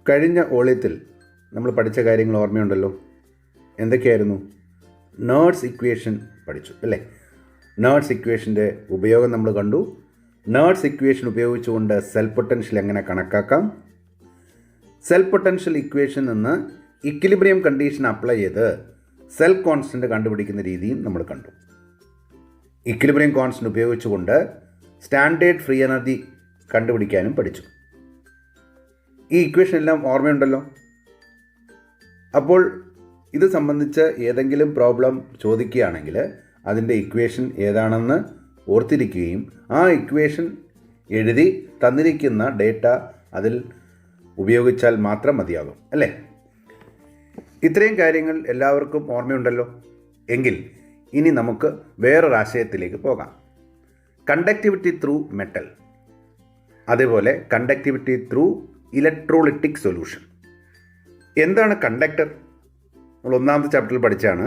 കഴിഞ്ഞ വോള്യത്തിൽ നമ്മൾ പഠിച്ച കാര്യങ്ങൾ ഓർമ്മയുണ്ടല്ലോ. എന്തൊക്കെയായിരുന്നു? നേർഡ്സ് ഇക്വേഷൻ പഠിച്ചു അല്ലേ? നേർഡ്സ് ഇക്വേഷൻ്റെ ഉപയോഗം നമ്മൾ കണ്ടു. നേർഡ്സ് ഇക്വേഷൻ ഉപയോഗിച്ചുകൊണ്ട് സെൽഫ് പൊട്ടൻഷ്യൽ എങ്ങനെ കണക്കാക്കാം, സെൽഫ് പൊട്ടൻഷ്യൽ ഇക്വേഷൻ നിന്ന് ഇക്വിലിബ്രിയം കണ്ടീഷൻ അപ്ലൈ ചെയ്ത് സെൽഫ് കോൺസ്റ്റൻറ്റ് കണ്ടുപിടിക്കുന്ന രീതിയും നമ്മൾ കണ്ടു. ഇക്വിലിബ്രിയം കോൺസ്റ്റൻറ്റ് ഉപയോഗിച്ചുകൊണ്ട് സ്റ്റാൻഡേർഡ് ഫ്രീ എനർജി കണ്ടുപിടിക്കാനും പഠിച്ചു. ഈ ഇക്വേഷൻ എല്ലാം ഓർമ്മയുണ്ടല്ലോ. അപ്പോൾ ഇത് സംബന്ധിച്ച് ഏതെങ്കിലും പ്രോബ്ലം ചോദിക്കുകയാണെങ്കിൽ അതിൻ്റെ ഇക്വേഷൻ ഏതാണെന്ന് ഓർത്തിരിക്കുകയും ആ ഇക്വേഷൻ എഴുതി തന്നിരിക്കുന്ന ഡേറ്റ അതിൽ ഉപയോഗിച്ചാൽ മാത്രം മതിയാകും അല്ലേ? ഇത്രയും കാര്യങ്ങൾ എല്ലാവർക്കും ഓർമ്മയുണ്ടല്ലോ. എങ്കിൽ ഇനി നമുക്ക് വേറൊരാശയത്തിലേക്ക് പോകാം. കണ്ടക്ടിവിറ്റി ത്രൂ മെറ്റൽ, അതേപോലെ കണ്ടക്ടിവിറ്റി ത്രൂ ഇലക്ട്രോളിറ്റിക് സൊല്യൂഷൻ. എന്താണ് കണ്ടക്ടർ? നമ്മൾ ഒന്നാമത്തെ ചാപ്റ്ററിൽ പഠിച്ചാണ്.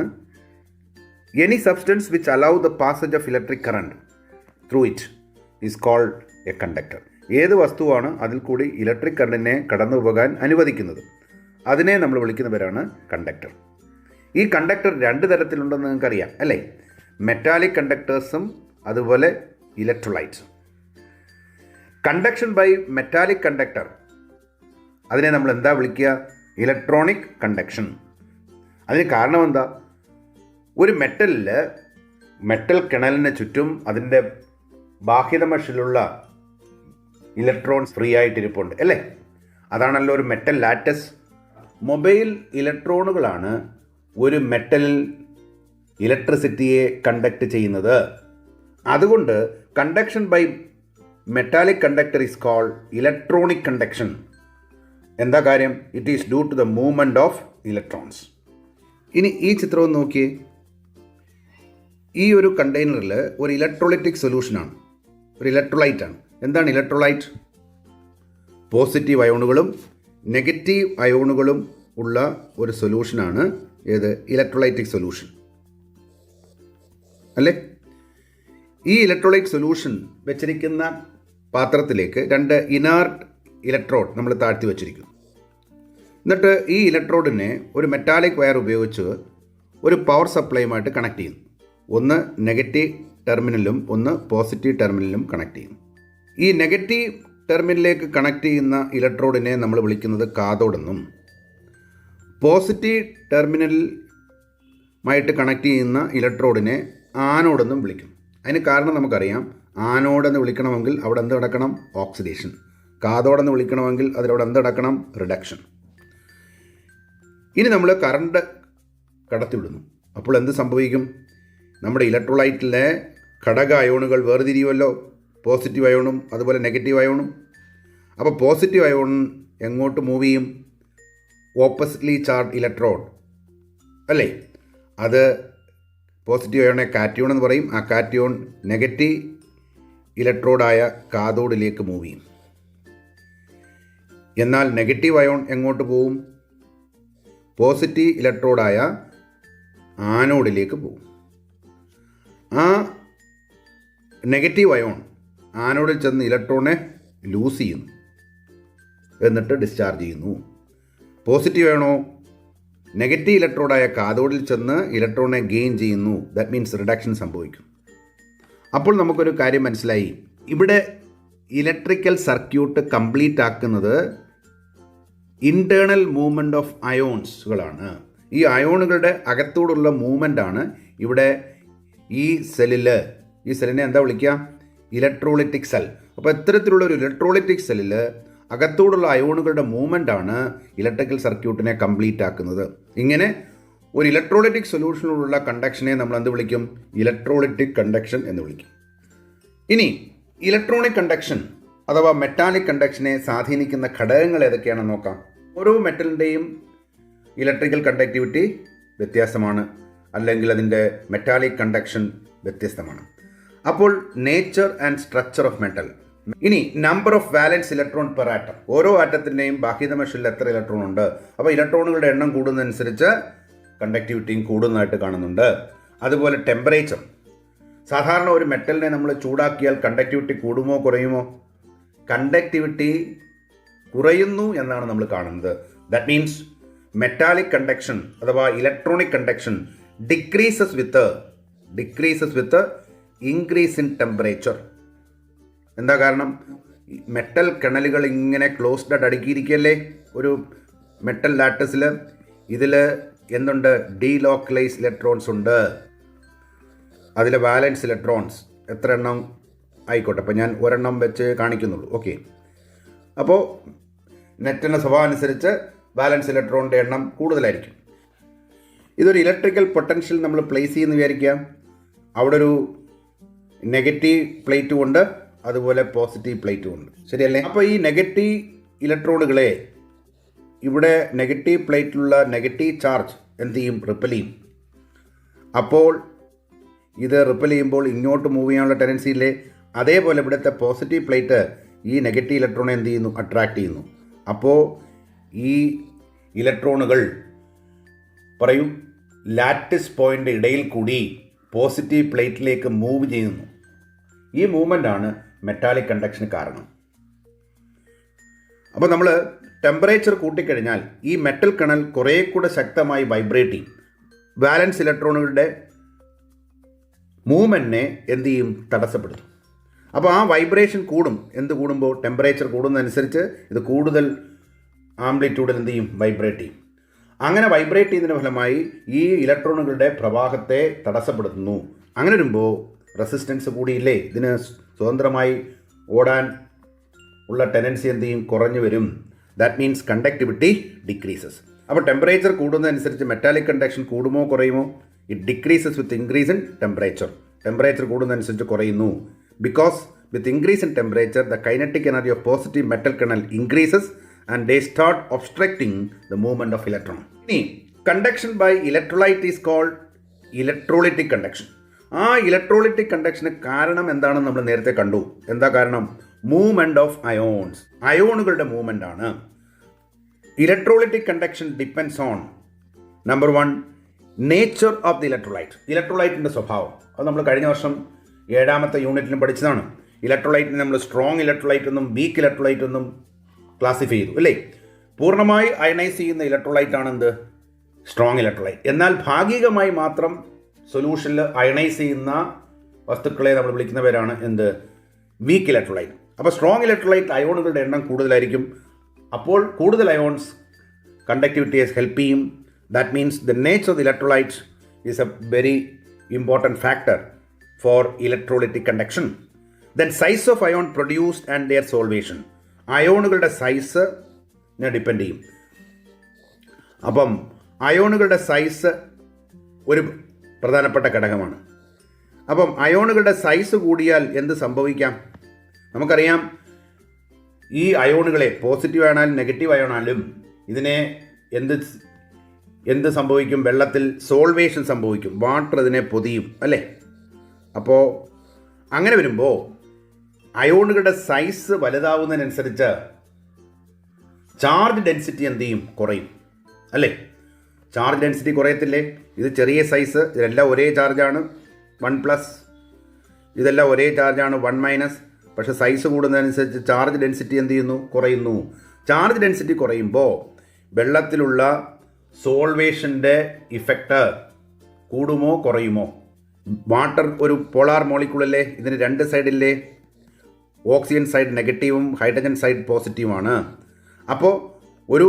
Any substance which allow the passage of electric current through it is called a conductor. ഏത് വസ്തുവാണ് അതിൽ കൂടി ഇലക്ട്രിക് കറണ്ടിനെ കടന്നു പോകാൻ അനുവദിക്കുന്നത്, അതിനെ നമ്മൾ വിളിക്കുന്ന പേരാണ് കണ്ടക്ടർ. ഈ കണ്ടക്ടർ രണ്ട് തരത്തിലുണ്ടെന്ന് നിങ്ങൾക്കറിയാം അല്ലേ? മെറ്റാലിക് കണ്ടക്ടേഴ്സും അതുപോലെ ഇലക്ട്രോലൈറ്റ്സും. കണ്ടക്ഷൻ ബൈ മെറ്റാലിക് കണ്ടക്ടർ, അതിനെ നമ്മൾ എന്താ വിളിക്കുക? Electronic conduction. അതിന് കാരണം എന്താ? ഒരു മെറ്റൽ കിണലിന് ചുറ്റും അതിൻ്റെ ബാഹ്യതമഷിലുള്ള ഇലക്ട്രോൺസ് ഫ്രീ ആയിട്ടിരിപ്പുണ്ട് അല്ലേ? അതാണല്ലോ ഒരു മെറ്റൽ ലാറ്റസ്. മൊബൈൽ ഇലക്ട്രോണുകളാണ് ഒരു മെറ്റലിൽ ഇലക്ട്രിസിറ്റിയെ കണ്ടക്ട് ചെയ്യുന്നത്. അതുകൊണ്ട് conduction by metallic conductor is called electronic conduction. എന്താ കാര്യം? It is due to the movement of electrons. ഇനി ഈ ചിത്രവും നോക്കിയേ. ഈ ഒരു കണ്ടെയ്നറിൽ ഒരു ഇലക്ട്രോലൈറ്റിക് സൊല്യൂഷനാണ്, ഒരു ഇലക്ട്രോലൈറ്റാണ്. എന്താണ് ഇലക്ട്രോലൈറ്റ്? പോസിറ്റീവ് അയോണുകളും നെഗറ്റീവ് അയോണുകളും ഉള്ള ഒരു സൊല്യൂഷനാണ് ഏത്? ഇലക്ട്രോലൈറ്റിക് സൊല്യൂഷൻ അല്ലേ? ഈ ഇലക്ട്രോലൈറ്റ് സൊല്യൂഷൻ വെച്ചിരിക്കുന്ന പാത്രത്തിലേക്ക് രണ്ട് ഇനാർട്ട് ഇലക്ട്രോഡ് നമ്മൾ താഴ്ത്തി വച്ചിരിക്കുന്നു. എന്നിട്ട് ഈ ഇലക്ട്രോഡിനെ ഒരു മെറ്റാലിക് വയർ ഉപയോഗിച്ച് ഒരു പവർ സപ്ലൈയുമായിട്ട് കണക്ട് ചെയ്യുന്നു. ഒന്ന് നെഗറ്റീവ് ടെർമിനലും ഒന്ന് പോസിറ്റീവ് ടെർമിനലും കണക്ട് ചെയ്യുന്നു. ഈ നെഗറ്റീവ് ടെർമിനലിലേക്ക് കണക്ട് ചെയ്യുന്ന ഇലക്ട്രോഡിനെ നമ്മൾ വിളിക്കുന്നത് കാഥോഡെന്നും പോസിറ്റീവ് ടെർമിനലുമായിട്ട് കണക്ട് ചെയ്യുന്ന ഇലക്ട്രോഡിനെ ആനോഡെന്നും വിളിക്കും. അതിന് കാരണം നമുക്കറിയാം. ആനോഡെന്ന് വിളിക്കണമെങ്കിൽ അവിടെ എന്ത് നടക്കണം? ഓക്സിഡേഷൻ. കാഥോഡെന്ന് വിളിക്കണമെങ്കിൽ അതിലവിടെ എന്ത് നടക്കണം? റിഡക്ഷൻ. ഇനി നമ്മൾ കറണ്ട് കടത്തിവിടുന്നു. അപ്പോൾ എന്ത് സംഭവിക്കും? നമ്മുടെ ഇലക്ട്രോലൈറ്റിലെ ഘടക അയോണുകൾ വേർതിരിയുമല്ലോ, പോസിറ്റീവ് അയോണും അതുപോലെ നെഗറ്റീവ് അയോണും. അപ്പോൾ പോസിറ്റീവ് അയോൺ എങ്ങോട്ട് മൂവ് ചെയ്യും? ഓപ്പോസിറ്റ്ലി ചാർജ് ഇലക്ട്രോഡ് അല്ലേ? അത് പോസിറ്റീവ് അയോണെ കാറ്റിയോൺ എന്ന് പറയും. ആ കാറ്റിയോൺ നെഗറ്റീവ് ഇലക്ട്രോഡായ കാഥോഡിലേക്ക് മൂവ് ചെയ്യും. എന്നാൽ നെഗറ്റീവ് അയോൺ എങ്ങോട്ട് പോവും? പോസിറ്റീവ് ഇലക്ട്രോഡായ ആനോഡിലേക്ക് പോകും. ആ നെഗറ്റീവ് അയോൺ ആനോഡിൽ ചെന്ന് ഇലക്ട്രോണെ ലൂസ് ചെയ്യുന്നു, എന്നിട്ട് ഡിസ്ചാർജ് ചെയ്യുന്നു. പോസിറ്റീവ് അയോണോ നെഗറ്റീവ് ഇലക്ട്രോഡായ കാഥോഡിൽ ചെന്ന് ഇലക്ട്രോണെ ഗെയിൻ ചെയ്യുന്നു. ദാറ്റ് മീൻസ് റിഡക്ഷൻ സംഭവിക്കും. അപ്പോൾ നമുക്കൊരു കാര്യം മനസ്സിലായി. ഇവിടെ ഇലക്ട്രിക്കൽ സർക്യൂട്ട് കംപ്ലീറ്റ് ആക്കുന്നത് ഇൻറ്റേർണൽ മൂവ്മെൻറ്റ് ഓഫ് അയോൺസുകളാണ്. ഈ അയോണുകളുടെ അകത്തോടുള്ള മൂവ്മെൻ്റാണ് ഇവിടെ ഈ സെല്ലിനെ എന്താ വിളിക്കുക? Electrolytic cell. അപ്പോൾ ഇത്തരത്തിലുള്ള ഒരു ഇലക്ട്രോളിറ്റിക് സെല്ലിൽ അകത്തോടുള്ള അയോണുകളുടെ മൂവ്മെൻ്റാണ് ഇലക്ട്രിക്കൽ സർക്യൂട്ടിനെ കംപ്ലീറ്റ് ആക്കുന്നത്. ഇങ്ങനെ ഒരു ഇലക്ട്രോളിറ്റിക് സൊല്യൂഷനിലുള്ള കണ്ടക്ഷനെ നമ്മൾ എന്ത് വിളിക്കും? ഇലക്ട്രോളിറ്റിക് കണ്ടക്ഷൻ എന്ന് വിളിക്കും. ഇനി ഇലക്ട്രോണിക് കണ്ടക്ഷൻ അഥവാ മെറ്റാലിക് കണ്ടക്ഷനെ സ്വാധീനിക്കുന്ന ഘടകങ്ങൾ ഏതൊക്കെയാണെന്ന് നോക്കാം. ഓരോ മെറ്റലിൻ്റെയും ഇലക്ട്രിക്കൽ കണ്ടക്ടിവിറ്റി വ്യത്യാസമാണ്, അല്ലെങ്കിൽ അതിൻ്റെ മെറ്റാലിക് കണ്ടക്ഷൻ വ്യത്യസ്തമാണ്. അപ്പോൾ nature and structure of metal. ഇനി number of valence electron per atom. ഓരോ ആറ്റത്തിൻ്റെയും ബാഹ്യതമഷിൽ എത്ര ഇലക്ട്രോൺ ഉണ്ട്? അപ്പോൾ ഇലക്ട്രോണുകളുടെ എണ്ണം കൂടുന്നതനുസരിച്ച് കണ്ടക്ടിവിറ്റിയും കൂടുന്നതായിട്ട് കാണുന്നുണ്ട്. അതുപോലെ ടെമ്പറേച്ചർ. സാധാരണ ഒരു മെറ്റലിനെ നമ്മൾ ചൂടാക്കിയാൽ കണ്ടക്ടിവിറ്റി കൂടുമോ കുറയുമോ? കണ്ടക്ടിവിറ്റി കുറയുന്നു എന്നാണ് നമ്മൾ കാണുന്നത്. ദാറ്റ് മീൻസ് മെറ്റാലിക് കണ്ടക്ഷൻ അഥവാ electronic conduction decreases with increase in temperature. എന്താ കാരണം? മെറ്റൽ കണലുകൾ ഇങ്ങനെ ക്ലോസ്ഡ് ആയിട്ട് അടുക്കിയിരിക്കുകയല്ലേ ഒരു മെറ്റൽ ലാറ്റസിൽ. ഇതിൽ എന്തുണ്ട്? ഡീലോക്കലൈസ് ഇലക്ട്രോൺസ് ഉണ്ട്. അതിൽ വാലൻസ് ഇലക്ട്രോൺസ് എത്ര എണ്ണം ആയിക്കോട്ടെ, അപ്പോൾ ഞാൻ ഒരെണ്ണം വെച്ച് കാണിക്കുന്നുള്ളൂ. ഓക്കെ, അപ്പോൾ നെറ്റിൻ്റെ സ്വഭാവം അനുസരിച്ച് വാലൻസ് ഇലക്ട്രോണിൻ്റെ എണ്ണം കൂടുതലായിരിക്കും. ഇതൊരു ഇലക്ട്രിക്കൽ പൊട്ടൻഷ്യൽ നമ്മൾ പ്ലേസ് ചെയ്യുന്ന വിചാരിക്കാം. അവിടെ ഒരു നെഗറ്റീവ് പ്ലേറ്റും ഉണ്ട്, അതുപോലെ പോസിറ്റീവ് പ്ലേറ്റും ഉണ്ട്, ശരിയല്ലേ? അപ്പോൾ ഈ നെഗറ്റീവ് ഇലക്ട്രോണുകളെ ഇവിടെ നെഗറ്റീവ് പ്ലേറ്റിലുള്ള നെഗറ്റീവ് ചാർജ് എന്ത് ചെയ്യും? റിപ്പൽ ചെയ്യും. അപ്പോൾ ഇത് റിപ്പൽ ചെയ്യുമ്പോൾ ഇങ്ങോട്ട് മൂവ് ചെയ്യാനുള്ള ടെൻഡൻസി ഇല്ലേ? അതേപോലെ ഇവിടുത്തെ പോസിറ്റീവ് പ്ലേറ്റ് ഈ നെഗറ്റീവ് ഇലക്ട്രോണെ എന്ത് ചെയ്യുന്നു? അട്രാക്റ്റ് ചെയ്യുന്നു. അപ്പോൾ ഈ ഇലക്ട്രോണുകൾ പറയൂ ലാറ്റിസ് പോയിൻ്റ് ഇടയിൽ കൂടി പോസിറ്റീവ് പ്ലേറ്റിലേക്ക് മൂവ് ചെയ്യുന്നു. ഈ മൂവ്മെൻ്റാണ് മെറ്റാലിക് കണ്ടക്ഷന് കാരണം. അപ്പോൾ നമ്മൾ ടെമ്പറേച്ചർ കൂട്ടിക്കഴിഞ്ഞാൽ ഈ മെറ്റൽ കണൽ കുറേ കൂടെ ശക്തമായി വൈബ്രേറ്റ് ചെയ്യും. വാലൻസ് ഇലക്ട്രോണുകളുടെ മൂവ്മെൻറ്റിനെ എന്ത് ചെയ്യും? തടസ്സപ്പെടുത്തും. അപ്പോൾ ആ വൈബ്രേഷൻ കൂടും. എന്ത് കൂടുമ്പോൾ? ടെമ്പറേച്ചർ കൂടുന്നതനുസരിച്ച് ഇത് കൂടുതൽ ആംപ്ലിറ്റ്യൂഡിൽ എന്ത് ചെയ്യും? വൈബ്രേറ്റ് ചെയ്യും. അങ്ങനെ വൈബ്രേറ്റ് ചെയ്യുന്നതിൻ്റെ ഫലമായി ഈ ഇലക്ട്രോണുകളുടെ പ്രവാഹത്തെ തടസ്സപ്പെടുത്തുന്നു. അങ്ങനെ വരുമ്പോൾ റെസിസ്റ്റൻസ് കൂടിയില്ലേ? ഇതിന് സ്വതന്ത്രമായി ഓടാൻ ഉള്ള ടെൻഡൻസി എന്ത് ചെയ്യും? കുറഞ്ഞു വരും. That means conductivity decreases. അപ്പോൾ ടെമ്പറേച്ചർ കൂടുന്നതനുസരിച്ച് മെറ്റാലിക് കണ്ടക്ഷൻ കൂടുമോ കുറയുമോ? It decreases with increase in temperature. Temperature കൂടുന്നതനുസരിച്ച് കുറയുന്നു. Because with increase in temperature the kinetic energy of positive metal kernel increases and they start obstructing the movement of electron. ഇനി conduction by electrolyte is called electrolytic conduction. ആ electrolytic കണ്ടക്ഷന് കാരണം എന്താണെന്ന് നമ്മൾ നേരത്തെ കണ്ടു. എന്താ കാരണം? Movement of ions. അയോണുകളുടെ മൂവ്മെൻ്റ് ആണ്. Electrolytic conduction depends on number 1 nature of the electrolyte. ഇലക്ട്രോലൈറ്റിൻ്റെ സ്വഭാവം അത് നമ്മൾ കഴിഞ്ഞ വർഷം 7ാമത്തെ യൂണിറ്റിലും പഠിച്ചതാണ്. ഇലക്ട്രോലൈറ്റിനെ നമ്മൾ സ്ട്രോങ് ഇലക്ട്രോലൈറ്റ് എന്നും വീക്ക് ഇലക്ട്രോലൈറ്റ് എന്നും ക്ലാസിഫൈ ചെയ്തു അല്ലേ? പൂർണ്ണമായി അയണൈസ് ചെയ്യുന്ന ഇലക്ട്രോലൈറ്റ് ആണ് എന്ത്? Strong electrolyte. എന്നാൽ ഭാഗികമായി മാത്രം സൊല്യൂഷനിൽ അയണൈസ് ചെയ്യുന്ന വസ്തുക്കളെ നമ്മൾ വിളിക്കുന്ന പേരാണ് എന്ത്? Weak electrolyte. അപ്പോൾ സ്ട്രോങ് ഇലക്ട്രോലൈറ്റ് അയോണുകളുടെ എണ്ണം കൂടുതലായിരിക്കും. അപ്പോൾ കൂടുതൽ അയോൺസ് കണ്ടക്ടിവിറ്റിയെ ഹെൽപ്പ് ചെയ്യും. That means the nature of the electrolyte is a very important factor for electrolytic conduction. Then size of ion produced and their solvation. അയോണുകളുടെ സൈസ് ഡിപ്പെൻഡ് ചെയ്യും. അപ്പം അയോണുകളുടെ സൈസ് ഒരു പ്രധാനപ്പെട്ട ഘടകമാണ്. അപ്പം അയോണുകളുടെ സൈസ് കൂടിയാൽ എന്ത് സംഭവിക്കാം? നമുക്കറിയാം ഈ അയോണുകളെ പോസിറ്റീവ് ആയാലും നെഗറ്റീവ് അയോണാലും ഇതിനെ എന്ത് സംഭവിക്കും? വെള്ളത്തിൽ സോൾവേഷൻ സംഭവിക്കും. വാട്ടർ ഇതിനെ പൊതിയും അല്ലേ? അപ്പോൾ അങ്ങനെ വരുമ്പോൾ അയോണുകളുടെ സൈസ് വലുതാവുന്നതിനനുസരിച്ച് ചാർജ് ഡെൻസിറ്റി എന്ത് ചെയ്യും? കുറയും അല്ലേ? ചാർജ് ഡെൻസിറ്റി കുറയത്തില്ലേ? ഇത് ചെറിയ സൈസ്, ഇതെല്ലാം ഒരേ ചാർജാണ് 1+, ഇതെല്ലാം ഒരേ ചാർജാണ് 1-. പക്ഷേ സൈസ് കൂടുന്നതനുസരിച്ച് ചാർജ് ഡെൻസിറ്റി എന്ത് ചെയ്യുന്നു? കുറയുന്നു. ചാർജ് ഡെൻസിറ്റി കുറയുമ്പോൾ വെള്ളത്തിലുള്ള സോൾവേഷൻ്റെ ഇഫക്റ്റ് കൂടുമോ കുറയുമോ? വാട്ടർ ഒരു പോളാർ മോളിക്യൂളല്ലേ? ഇതിന് 2 സൈഡില്ലേ? ഓക്സിജൻ സൈഡ് നെഗറ്റീവും ഹൈഡ്രജൻ സൈഡ് പോസിറ്റീവുമാണ്. അപ്പോൾ ഒരു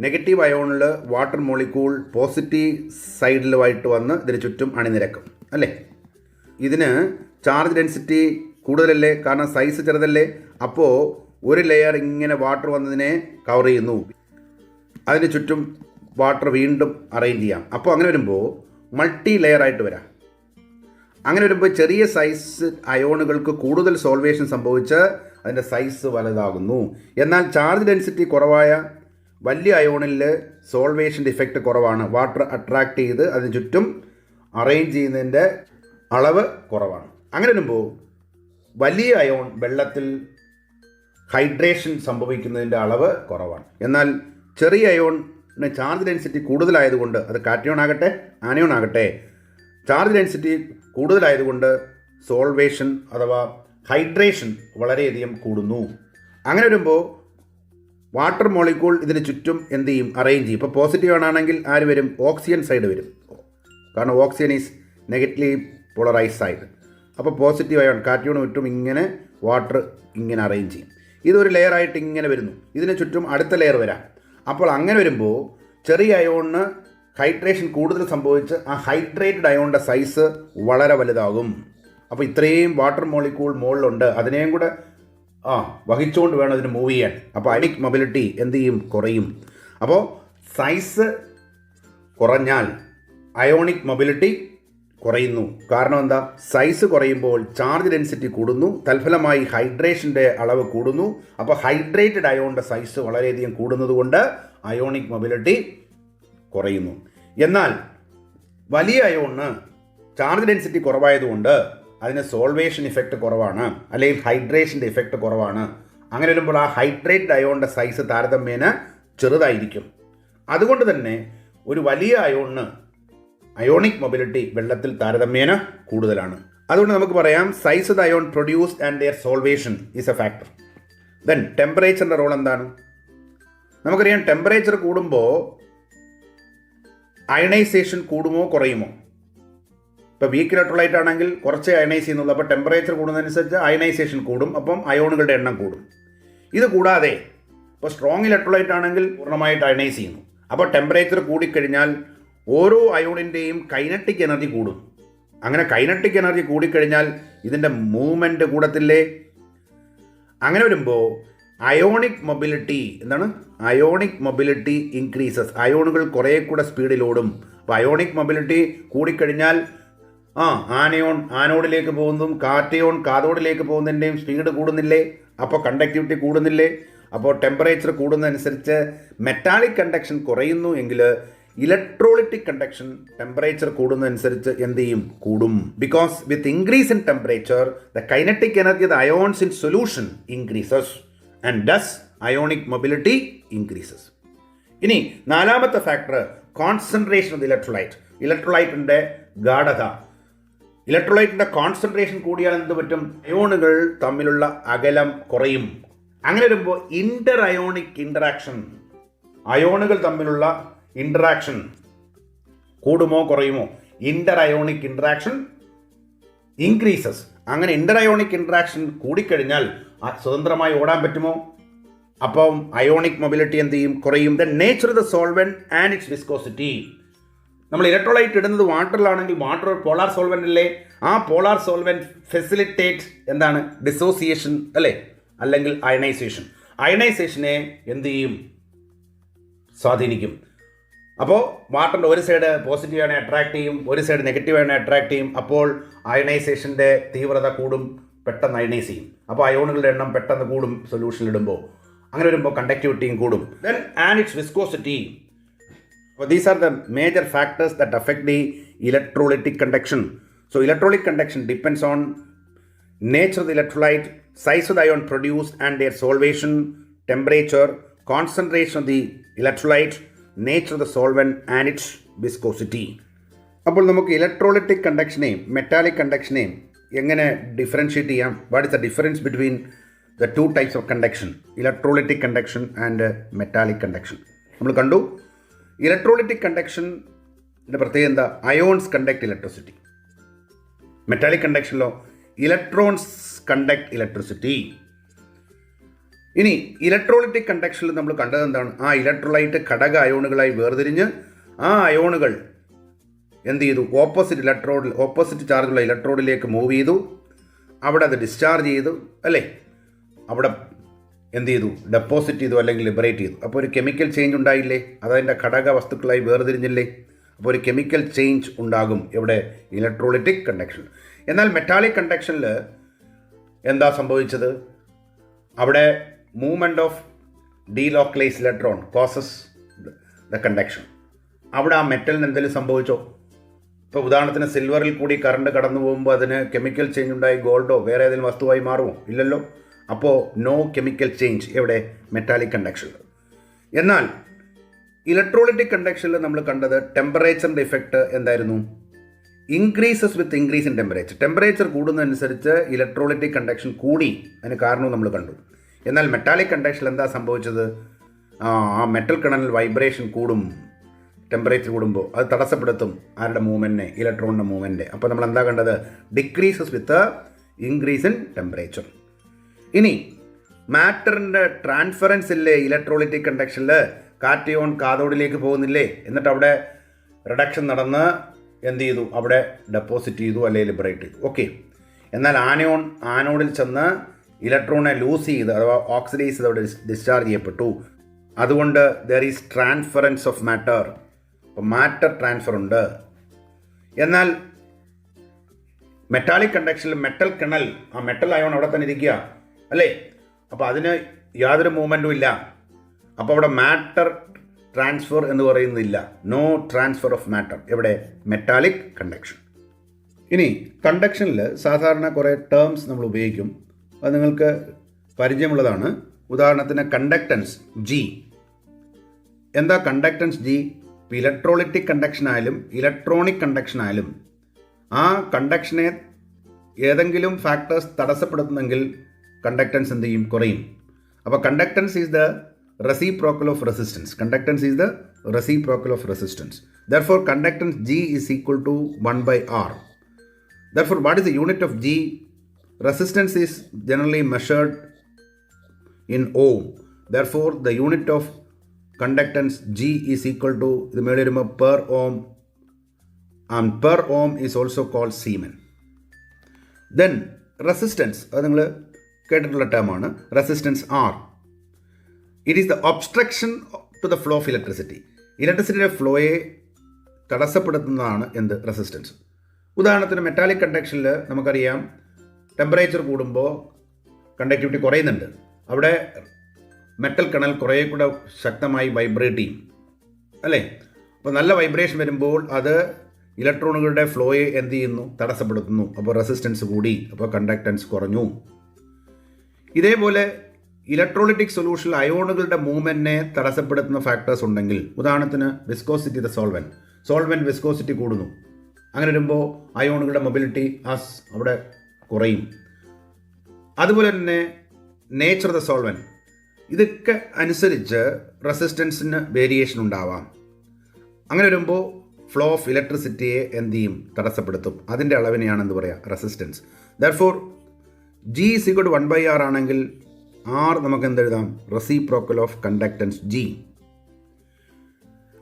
നെഗറ്റീവ് അയോണിൽ വാട്ടർ മോളിക്യൂൾ പോസിറ്റീവ് സൈഡിലുമായിട്ട് വന്ന് ഇതിന് ചുറ്റും അണിനിരക്കും അല്ലേ? ഇതിന് ചാർജ് ഡെൻസിറ്റി കൂടുതലല്ലേ? കാരണം സൈസ് ചെറുതല്ലേ? അപ്പോൾ ഒരു ലെയർ ഇങ്ങനെ വാട്ടർ വന്നതിനെ കവർ ചെയ്യുന്നു. അതിന് ചുറ്റും വാട്ടർ വീണ്ടും അറേഞ്ച് ചെയ്യാം. അപ്പോൾ അങ്ങനെ വരുമ്പോൾ മൾട്ടി ലെയർ ആയിട്ട് വരാം. അങ്ങനെ വരുമ്പോൾ ചെറിയ സൈസ് അയോണുകൾക്ക് കൂടുതൽ സോൾവേഷൻ സംഭവിച്ച് അതിൻ്റെ സൈസ് വലുതാകുന്നു. എന്നാൽ ചാർജ് ഡെൻസിറ്റി കുറവായ വലിയ അയോണിൽ സോൾവേഷൻ്റെ ഇഫക്റ്റ് കുറവാണ്. വാട്ടർ അട്രാക്റ്റ് ചെയ്ത് അതിന് ചുറ്റും അറേഞ്ച് ചെയ്യുന്നതിൻ്റെ അളവ് കുറവാണ്. അങ്ങനെ വരുമ്പോൾ വലിയ അയോൺ വെള്ളത്തിൽ ഹൈഡ്രേഷൻ സംഭവിക്കുന്നതിൻ്റെ അളവ് കുറവാണ്. എന്നാൽ ചെറിയ അയോണിന് ചാർജ് ഡെൻസിറ്റി കൂടുതലായതുകൊണ്ട്, അത് കാറ്റയോൺ ആകട്ടെ ആനയോൺ ആകട്ടെ, ചാർജ് ഡെൻസിറ്റി കൂടുതലായതുകൊണ്ട് സോൾവേഷൻ അഥവാ ഹൈഡ്രേഷൻ വളരെയധികം കൂടുന്നു. അങ്ങനെ വരുമ്പോൾ വാട്ടർ മോളിക്യൂൾ ഇതിന് ചുറ്റും എന്ത് ചെയ്യും, അറേഞ്ച് ചെയ്യും. ഇപ്പോൾ പോസിറ്റീവ് ആണെങ്കിൽ ആര് വരും, ഓക്സിജൻ സൈഡ് വരും. കാരണം oxygen is negatively polarise side. അപ്പോൾ പോസിറ്റീവ് അയോൺ കാറ്റയോൺ ചുറ്റും ഇങ്ങനെ വാട്ടർ ഇങ്ങനെ അറേഞ്ച് ചെയ്യും. ഇതൊരു ലെയറായിട്ട് ഇങ്ങനെ വരുന്നു. ഇതിന് ചുറ്റും അടുത്ത ലെയർ വരാം. അപ്പോൾ അങ്ങനെ വരുമ്പോൾ ചെറിയ അയോണിന് ഹൈഡ്രേഷൻ കൂടുതൽ സംഭവിച്ച് ആ ഹൈഡ്രേറ്റഡ് അയോണിൻ്റെ സൈസ് വളരെ വലുതാകും. അപ്പോൾ ഇത്രയും വാട്ടർ മോളിക്യൂൾ മുകളിലുണ്ട്, അതിനെയും കൂടെ വഹിച്ചുകൊണ്ട് വേണം ഇതിന് മൂവ് ചെയ്യാൻ. അപ്പോൾ അയോണിക് മൊബിലിറ്റി എന്ത് ചെയ്യും, കുറയും. അപ്പോൾ സൈസ് കുറഞ്ഞാൽ അയോണിക് മൊബിലിറ്റി കുറയുന്നു. കാരണം എന്താ, സൈസ് കുറയുമ്പോൾ ചാർജ് ഡെൻസിറ്റി കൂടുന്നു, തൽഫലമായി ഹൈഡ്രേഷൻ്റെ അളവ് കൂടുന്നു. അപ്പോൾ ഹൈഡ്രേറ്റഡ് അയോണിൻ്റെ സൈസ് വളരെയധികം കൂടുന്നത് കൊണ്ട് അയോണിക് മൊബിലിറ്റി കുറയുന്നു. എന്നാൽ വലിയ അയോണിന് ചാർജ് ഡെൻസിറ്റി കുറവായതുകൊണ്ട് അതിന് സോൾവേഷൻ ഇഫക്റ്റ് കുറവാണ്, അല്ലെങ്കിൽ ഹൈഡ്രേഷൻ്റെ ഇഫക്റ്റ് കുറവാണ്. അങ്ങനെ വരുമ്പോൾ ആ ഹൈഡ്രേറ്റഡ് അയോണിൻ്റെ സൈസ് താരതമ്യേന ചെറുതായിരിക്കും. അതുകൊണ്ട് തന്നെ ഒരു വലിയ അയോണിന് അയോണിക് മൊബിലിറ്റി വെള്ളത്തിൽ താരതമ്യേന കൂടുതലാണ്. അതുകൊണ്ട് നമുക്ക് പറയാം size of the ion produced and their solvation is a factor. Then ടെമ്പറേച്ചറിൻ്റെ റോൾ എന്താണ്? നമുക്കറിയാം ടെമ്പറേച്ചർ കൂടുമ്പോൾ അയണൈസേഷൻ കൂടുമോ കുറയുമോ? ഇപ്പോൾ വീക്ക് ഇലക്ട്രോലൈറ്റ് ആണെങ്കിൽ കുറച്ച് അയണൈസ് ചെയ്യുന്നുള്ളൂ. അപ്പോൾ ടെമ്പറേച്ചർ കൂടുന്നതനുസരിച്ച് അയണൈസേഷൻ കൂടും, അപ്പം അയോണുകളുടെ എണ്ണം കൂടും. ഇത് കൂടാതെ ഇപ്പോൾ സ്ട്രോങ് ഇലക്ട്രോലൈറ്റ് ആണെങ്കിൽ പൂർണ്ണമായിട്ട് അയണൈസ് ചെയ്യുന്നു. അപ്പോൾ ടെമ്പറേച്ചർ കൂടിക്കഴിഞ്ഞാൽ ഓരോ അയോണിൻ്റെയും കൈനറ്റിക് എനർജി കൂടും. അങ്ങനെ കൈനറ്റിക് എനർജി കൂടിക്കഴിഞ്ഞാൽ ഇതിൻ്റെ മൂവ്മെൻറ്റ് കൂടത്തില്ലേ? അങ്ങനെ വരുമ്പോൾ അയോണിക് മൊബിലിറ്റി എന്താണ്? Ionic mobility increases. അയോണുകൾ കുറേ കൂടെ സ്പീഡിലോടും. അപ്പോൾ അയോണിക് മൊബിലിറ്റി കൂടിക്കഴിഞ്ഞാൽ ആനയോൺ ആനോഡിലേക്ക് പോകുന്നതും കാറ്റയോൺ കാതോഡിലേക്ക് പോകുന്നതിൻ്റെയും സ്പീഡ് കൂടുന്നില്ലേ? അപ്പോൾ കണ്ടക്ടിവിറ്റി കൂടുന്നില്ലേ? അപ്പോൾ ടെമ്പറേച്ചർ കൂടുന്നതനുസരിച്ച് മെറ്റാലിക് കണ്ടക്ഷൻ കുറയുന്നു എങ്കിൽ ഇലക്ട്രോളിറ്റിക് കണ്ടക്ഷൻ ടെമ്പറേച്ചർ കൂടുന്നതനുസരിച്ച് എന്ത് ചെയ്യും? കൂടും. Because with increase in temperature the kinetic energy of the ions in solution increases and does ionic mobility increases. ഇനി നാലാമത്തെ ഫാക്ടർ കോൺസെൻട്രേഷൻ ഓഫ് ഇലക്ട്രോലൈറ്റ്. ഇലക്ട്രോലൈറ്റിൻ്റെ ഗാഢത. ഇലക്ട്രോലൈറ്റിൻ്റെ കോൺസെൻട്രേഷൻ കൂടിയാൽ എന്ത് പറ്റും? അയോണുകൾ തമ്മിലുള്ള അകലം കുറയും. അങ്ങനെ വരുമ്പോൾ ഇൻ്റർ അയോണിക് ഇൻറ്ററാക്ഷൻ, അയോണുകൾ തമ്മിലുള്ള ഇൻറ്ററാക്ഷൻ കൂടുമോ കുറയുമോ? ഇൻ്റർ അയോണിക് ഇൻറ്ററാക്ഷൻ ഇൻക്രീസസ്. അങ്ങനെ ഇൻ്റർ അയോണിക് ഇൻറ്ററാക്ഷൻ കൂടിക്കഴിഞ്ഞാൽ സ്വതന്ത്രമായി ഓടാൻ പറ്റുമോ? അപ്പം അയോണിക് മൊബിലിറ്റി എന്ത് ചെയ്യും? കുറയും. The nature of the solvent and it's viscosity. നമ്മൾ ഇലക്ട്രോലൈറ്റ് ഇടുന്നത് വാട്ടറിലാണെങ്കിൽ വാട്ടർ പോളാർ സോൾവെൻ്റ് അല്ലേ? ആ പോളാർ സോൾവെൻറ്റ് ഫെസിലിറ്റേറ്റ് എന്താണ്? ഡിസോസിയേഷൻ അല്ലേ, അല്ലെങ്കിൽ അയണൈസേഷൻ. അയണൈസേഷനെ എന്ത് ചെയ്യും? സ്വാധീനിക്കും. അപ്പോൾ വാട്ടറിൻ്റെ ഒരു സൈഡ് പോസിറ്റീവ് ആണെങ്കിൽ അട്രാക്ട് ചെയ്യും, ഒരു സൈഡ് നെഗറ്റീവ് ആണെങ്കിൽ അട്രാക്ട് ചെയ്യും. അപ്പോൾ അയണൈസേഷൻ്റെ തീവ്രത കൂടും, പെട്ടെന്ന് അയണൈസ് ചെയ്യും. അപ്പോൾ അയോണുകളുടെ എണ്ണം പെട്ടെന്ന് കൂടും സൊല്യൂഷനിലിടുമ്പോൾ. അങ്ങനെ വരുമ്പോൾ കണ്ടക്ടിവിറ്റിയും കൂടും. Then and it's viscosity. So these are the major factors that affect the electrolytic conduction. So electrolytic conduction depends on nature of the electrolyte, size of the ion produced and their solvation, temperature, concentration of the electrolyte, nature of the solvent and its viscosity. അപ്പോൾ നമുക്ക് electrolytic കണ്ടക്ഷനെയും metallic കണ്ടക്ഷനെയും എങ്ങനെ differentiate ചെയ്യാം? What is the difference between the two types of conduction, electrolytic conduction and metallic conduction? നമ്മൾ കണ്ടു electrolytic കണ്ടക്ഷൻ്റെ പ്രത്യേകത എന്താ? Ions conduct electricity. Metallic കണ്ടക്ഷനിലോ ഇലക്ട്രോൺസ് കണ്ടക്ട് ഇലക്ട്രിസിറ്റി. ഇനി ഇലക്ട്രോളിറ്റിക് കണ്ടക്ഷനിൽ നമ്മൾ കണ്ടത് എന്താണ്? ആ ഇലക്ട്രോലൈറ്റ് ഘടക അയോണുകളായി വേർതിരിഞ്ഞ് ആ അയോണുകൾ എന്ത് ചെയ്തു? ഓപ്പോസിറ്റ് ചാർജുള്ള ഇലക്ട്രോഡിലേക്ക് മൂവ് ചെയ്തു. അവിടെ അത് ഡിസ്ചാർജ് ചെയ്തു അല്ലേ? അവിടെ എന്ത് ചെയ്തു? ഡെപ്പോസിറ്റ് ചെയ്തു അല്ലെങ്കിൽ ലിബറേറ്റ് ചെയ്തു. അപ്പോൾ ഒരു കെമിക്കൽ ചേഞ്ച് ഉണ്ടായില്ലേ? അതതിൻ്റെ ഘടക വസ്തുക്കളായി വേർതിരിഞ്ഞില്ലേ? അപ്പോൾ ഒരു കെമിക്കൽ ചേഞ്ച് ഉണ്ടാകും എവിടെ? Electrolytic conduction. എന്നാൽ മെറ്റാലിക് കണ്ടക്ഷനിൽ എന്താ സംഭവിച്ചത്? അവിടെ movement of delocalise electron causes the conduction. അവിടെ ആ മെറ്റലിന് എന്തെങ്കിലും സംഭവിച്ചോ? ഇപ്പോൾ ഉദാഹരണത്തിന് സിൽവറിൽ കൂടി കറണ്ട് കടന്നു പോകുമ്പോൾ അതിന് കെമിക്കൽ ചേഞ്ച് ഉണ്ടായി ഗോൾഡോ വേറെ ഏതെങ്കിലും വസ്തുവായി മാറുമോ? ഇല്ലല്ലോ. അപ്പോൾ നോ കെമിക്കൽ ചേഞ്ച് എവിടെ? മെറ്റാലിക് കണ്ടക്ഷനിൽ. എന്നാൽ ഇലക്ട്രോളിറ്റിക് കണ്ടക്ഷനിൽ നമ്മൾ കണ്ടത് ടെമ്പറേച്ചറിൻ്റെ ഇഫക്റ്റ് എന്തായിരുന്നു? Increases with increase in temperature. Temperature കൂടുന്നതനുസരിച്ച് ഇലക്ട്രോളിറ്റിക് കണ്ടക്ഷൻ കൂടി. അതിന് കാരണവും നമ്മൾ കണ്ടു. എന്നാൽ മെറ്റാലിക് കണ്ടക്ഷനിൽ എന്താ സംഭവിച്ചത്? ആ മെറ്റൽ കണലിൽ വൈബ്രേഷൻ കൂടും, ടെമ്പറേച്ചർ കൂടുമ്പോൾ അത് തടസ്സപ്പെടുത്തും ആരുടെ മൂവ്മെൻറ്റിനെ, ഇലക്ട്രോണിൻ്റെ മൂവ്മെൻറ്റ്. അപ്പോൾ നമ്മൾ എന്താ കണ്ടത്? Decreases with increase in temperature. ഇനി മാറ്ററിൻ്റെ ട്രാൻസ്ഫറൻസ് ഇല്ലേ ഇലക്ട്രോളിറ്റിക് കണ്ടക്ഷനിൽ? കാറ്റയോൺ കാഥോഡിലേക്ക് പോകുന്നില്ലേ? എന്നിട്ട് അവിടെ റിഡക്ഷൻ നടന്ന് എന്ത് ചെയ്തു? അവിടെ ഡെപ്പോസിറ്റ് ചെയ്തു അല്ലെങ്കിൽ ലിബറേറ്റ് ചെയ്തു. ഓക്കെ. എന്നാൽ ആനോഡിൽ ചെന്ന് ഇലക്ട്രോണിനെ ലൂസ് ചെയ്ത് അഥവാ ഓക്സിഡൈസ് ചെയ്ത് അവിടെ ഡിസ്ചാർജ് ചെയ്യപ്പെട്ടു. അതുകൊണ്ട് there is transference of matter. അപ്പോൾ മാറ്റർ ട്രാൻസ്ഫർ ഉണ്ട്. എന്നാൽ മെറ്റാലിക് കണ്ടക്ഷനിൽ മെറ്റൽ കിണൽ, ആ മെറ്റൽ അയോൺ അവിടെ തന്നെ ഇരിക്കുക അല്ലേ? അപ്പോൾ അതിന് യാതൊരു മൂവ്മെൻറ്റും ഇല്ല. അപ്പോൾ അവിടെ മാറ്റർ ട്രാൻസ്ഫർ എന്ന് പറയുന്നില്ല. No transfer of matter. എവിടെ? Metallic conduction. ഇനി കണ്ടക്ഷനിൽ സാധാരണ കുറേ ടേംസ് നമ്മൾ ഉപയോഗിക്കും. അത് നിങ്ങൾക്ക് പരിചയമുള്ളതാണ്. ഉദാഹരണത്തിന് കണ്ടക്ടൻസ് ജി. എന്താ കണ്ടക്ടൻസ് ജി? ഇലക്ട്രോളിറ്റിക് കണ്ടക്ഷൻ ആയാലും ഇലക്ട്രോണിക് കണ്ടക്ഷൻ ആയാലും ആ കണ്ടക്ഷനെ ഏതെങ്കിലും ഫാക്ടേഴ്സ് തടസ്സപ്പെടുത്തുന്നെങ്കിൽ കണ്ടക്ടൻസ് എന്ത് ചെയ്യും? കുറയും. അപ്പോൾ conductance is the reciprocal of resistance. Conductance is the reciprocal of resistance. Therefore, conductance G is equal to 1 by R. Therefore, what is the unit of G? Resistance is generally measured in ohm. Therefore, the unit of conductance G is equal to the per ohm, and per ohm is also called Siemens. Then resistance, അത് നിങ്ങൾ കേട്ടിട്ടുള്ള ടേമാണ്. Resistance R. It is the obstruction to the flow of electricity. ഇലക്ട്രിസിറ്റിയുടെ ഫ്ലോയെ തടസ്സപ്പെടുത്തുന്നതാണ് എന്ത്? Resistance. ഉദാഹരണത്തിന് metallic കണ്ടക്ഷനിൽ നമുക്കറിയാം ടെമ്പറേച്ചർ കൂടുമ്പോൾ കണ്ടക്ടിവിറ്റി കുറയുന്നുണ്ട്. അവിടെ മെറ്റൽ കണൽ കുറേ കൂടെ ശക്തമായി വൈബ്രേറ്റ് ചെയ്യും അല്ലേ? അപ്പോൾ നല്ല വൈബ്രേഷൻ വരുമ്പോൾ അത് ഇലക്ട്രോണുകളുടെ ഫ്ലോയെ എന്ത് ചെയ്യുന്നു? തടസ്സപ്പെടുത്തുന്നു. അപ്പോൾ റെസിസ്റ്റൻസ് കൂടി, അപ്പോൾ കണ്ടക്ടൻസ് കുറഞ്ഞു. ഇതേപോലെ ഇലക്ട്രോളിറ്റിക് സൊല്യൂഷനിൽ അയോണുകളുടെ മൂവ്മെൻറ്റിനെ തടസ്സപ്പെടുത്തുന്ന ഫാക്ടേഴ്സ് ഉണ്ടെങ്കിൽ, ഉദാഹരണത്തിന് വിസ്കോസിറ്റി ദ സോൾവെൻറ്റ് വിസ്കോസിറ്റി കൂടുന്നു. അങ്ങനെ വരുമ്പോൾ അയോണുകളുടെ മൊബിലിറ്റി അവിടെ കുറയും. അതുപോലെ തന്നെ നേച്ചർ ഓഫ് ദ സോൾവെൻറ്റ്, ഇതൊക്കെ അനുസരിച്ച് റെസിസ്റ്റൻസിന് വേരിയേഷൻ ഉണ്ടാവാം. അങ്ങനെ വരുമ്പോൾ ഫ്ലോ ഓഫ് ഇലക്ട്രിസിറ്റിയെ എന്ത് ചെയ്യും? തടസ്സപ്പെടുത്തും. അതിൻ്റെ അളവിനെയാണ് എന്ത് പറയുക? Resistance. Therefore G is equal to 1 by R ആണെങ്കിൽ R നമുക്ക് എന്തെഴുതാം? Reciprocal of conductance G.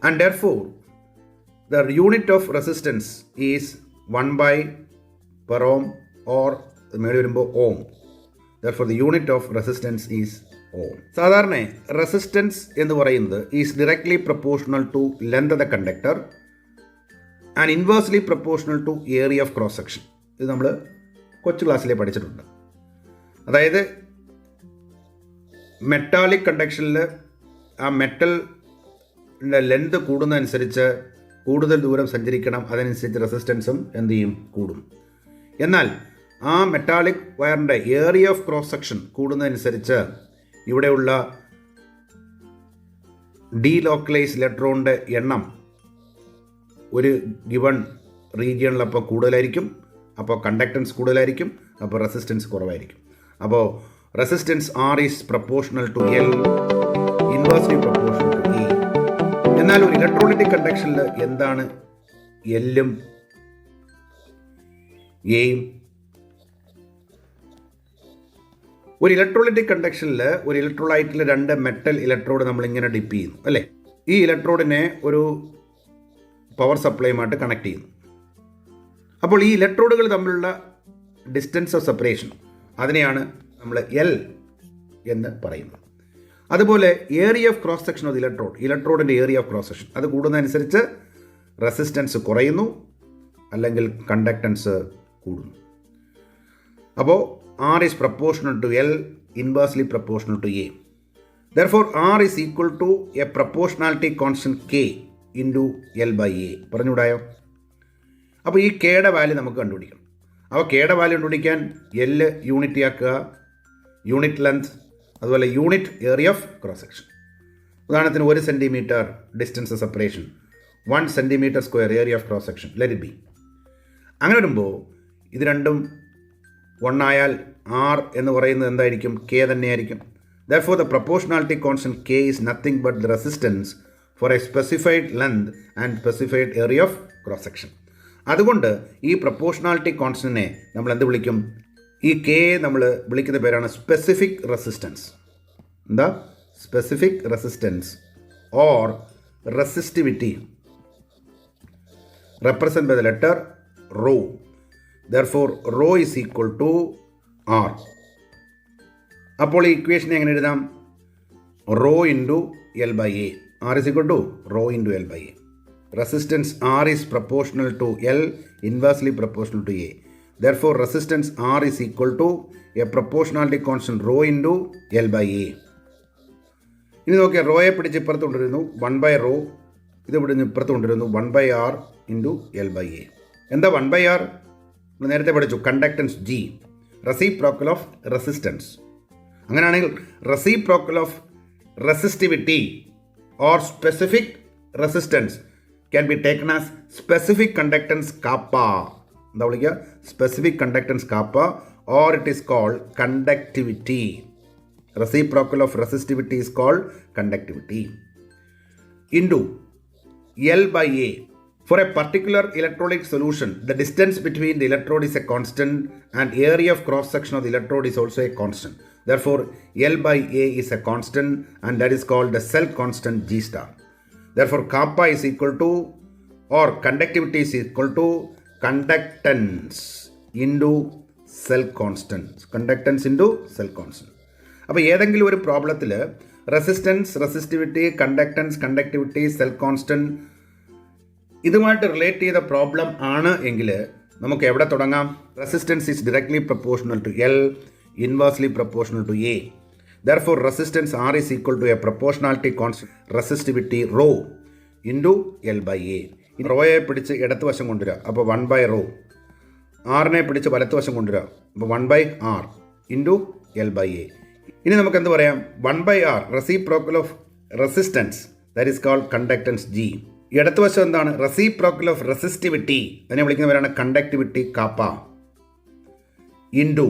And therefore the unit of resistance is 1 by per ohm or മേളിൽ വരുമ്പോൾ ohm. Therefore the unit of resistance is ohm. സാധാരണ resistance എന്ന് പറയുന്നത് is directly proportional to length of the conductor and inversely proportional to area of cross section. ഇത് നമ്മൾ കൊച്ചു ക്ലാസ്സിലെ പഠിച്ചിട്ടുണ്ട്. അതായത് മെറ്റാലിക് കണ്ടക്ഷനിൽ ആ മെറ്റലിൻ്റെ ലെന്ത് കൂടുന്നതനുസരിച്ച് കൂടുതൽ ദൂരം സഞ്ചരിക്കണം. അതനുസരിച്ച് റെസിസ്റ്റൻസും എന്ത് ചെയ്യും? കൂടും. എന്നാൽ ആ മെറ്റാലിക് വയറിൻ്റെ ഏരിയ ഓഫ് ക്രോസ് സെക്ഷൻ കൂടുന്നതനുസരിച്ച് ഇവിടെയുള്ള ഡീലോക്കലൈസ് ഇലക്ട്രോണിൻ്റെ എണ്ണം ഒരു ഗിവൺ റീജിയണിലപ്പോൾ കൂടുതലായിരിക്കും. അപ്പോൾ കണ്ടക്ടൻസ് കൂടുതലായിരിക്കും. അപ്പോൾ റെസിസ്റ്റൻസ് കുറവായിരിക്കും. അപ്പോൾ resistance R is proportional to L, inversely proportional to E. എന്നാൽ ഒരു ഇലക്ട്രോളിറ്റിക് കണ്ടക്ഷനിൽ എന്താണ് എല്ലും എയും? ഒരു ഇലക്ട്രോളിറ്റിക് കണ്ടക്ഷനിൽ ഒരു ഇലക്ട്രോലൈറ്റിൽ 2 മെറ്റൽ ഇലക്ട്രോഡ് നമ്മളിങ്ങനെ ഡിപ്പ് ചെയ്യുന്നു അല്ലേ? ഈ ഇലക്ട്രോഡിനെ ഒരു പവർ സപ്ലൈയുമായിട്ട് കണക്ട് ചെയ്യുന്നു. അപ്പോൾ ഈ ഇലക്ട്രോഡുകൾ തമ്മിലുള്ള ഡിസ്റ്റൻസ് ഓഫ് സെപ്പറേഷൻ അതിനെയാണ് നമ്മൾ L എന്ന് പറയുന്നത്. അതുപോലെ area of cross section of ഇലക്ട്രോഡിൻ്റെ ഏരിയ ഓഫ് ക്രോസ് സെക്ഷൻ അത് കൂടുന്നതനുസരിച്ച് റെസിസ്റ്റൻസ് കുറയുന്നു, അല്ലെങ്കിൽ കണ്ടക്ടൻസ് കൂടുന്നു. അപ്പോൾ R is proportional to L, inversely proportional to A. Therefore, R is equal to a proportionality constant K into L by A. പറഞ്ഞുകൂടായോ? അപ്പോൾ ഈ കെയുടെ വാല്യൂ നമുക്ക് കണ്ടുപിടിക്കണം. അപ്പോൾ കെയുടെ വാല്യൂ കണ്ടുപിടിക്കാൻ L യൂണിറ്റ് ആക്കുക, യൂണിറ്റ് ലെങ്ത്, അതുപോലെ unit area of cross section. ഉദാഹരണത്തിന് 1 centimetre distance separation, 1 centimetre square area of cross section, let it be. അങ്ങനെ വരുമ്പോൾ ഇത് രണ്ടും 1 ആയാൽ R എന്ന് പറയുന്നത് എന്തായിരിക്കും? K തന്നെയായിരിക്കും. Therefore, the proportionality constant K is nothing but the resistance for a specified length and specified area of cross section. അതുകൊണ്ട് ഈ പ്രൊപ്പോർഷണാലിറ്റി കോൺസ്റ്റൻറ്റിനെ നമ്മൾ എന്ത് വിളിക്കും? ഈ കെ നമ്മൾ വിളിക്കുന്ന പേരാണ് സ്പെസിഫിക് റെസിസ്റ്റൻസ്. എന്താ? Specific resistance or resistivity, represented by the letter rho. Therefore, rho is equal to R. അപ്പോൾ ഈ ഇക്വേഷൻ എങ്ങനെ എഴുതാം? Rho into L by A. R is equal to rho into L by A. Resistance R is proportional to L, inversely proportional to A. Therefore resistance R is equal to a proportionality constant rho into L by A. ഇനി നോക്കിയാൽ റോയെ പിടിച്ച് ഇപ്പുറത്ത് കൊണ്ടിരുന്നു 1 by rho, ഇത് പിടിച്ച് ഇപ്പുറത്ത് കൊണ്ടിരുന്നു 1 by R into L by A. എന്താ 1 ബൈ ആർ? നമ്മൾ നേരത്തെ പഠിച്ചു, conductance G, reciprocal of resistance. അങ്ങനെയാണെങ്കിൽ reciprocal of resistivity or specific resistance can be taken as specific conductance kappa. എന്താ വിളിക്കുക? Specific conductance kappa, or it is called conductivity. Reciprocal of resistivity is called conductivity. Into L by A. For a particular electrolytic solution, the distance between the electrode is a constant and area of cross section of the electrode is also a constant. Therefore, L by A is a constant and that is called the cell constant G star. Therefore, kappa is equal to, or conductivity is equal to conductance into cell constant. Conductance into cell constant. അപ്പോൾ ഏതെങ്കിലും ഒരു പ്രോബ്ലത്തിൽ resistance, resistivity, conductance, conductivity, cell constant ഇതുമായിട്ട് relate ചെയ്ത problem ആണ് എങ്കിൽ നമുക്ക് എവിടെ തുടങ്ങാം? Resistance is directly proportional to L, inversely proportional to A. Therefore resistance R is equal to a proportionality constant resistivity rho into L by A. റോയെ പിടിച്ച് ഇടത്ത് വശം കൊണ്ടുവരിക, അപ്പോൾ 1 ബൈ റോ. ആറിനെ പിടിച്ച് വലത്ത് വശം കൊണ്ടുവരിക, അപ്പോൾ 1 by R into L by A. ഇനി നമുക്ക് എന്ത് പറയാം? 1 by R reciprocal of resistance, that is called conductance G. ഇടത്ത് വശം എന്താണ്? റെസിപ്രോക്കൽ ഓഫ് റെസിസ്റ്റിവിറ്റി, അതിനെ വിളിക്കുന്നവരാണ് conductivity kappa, into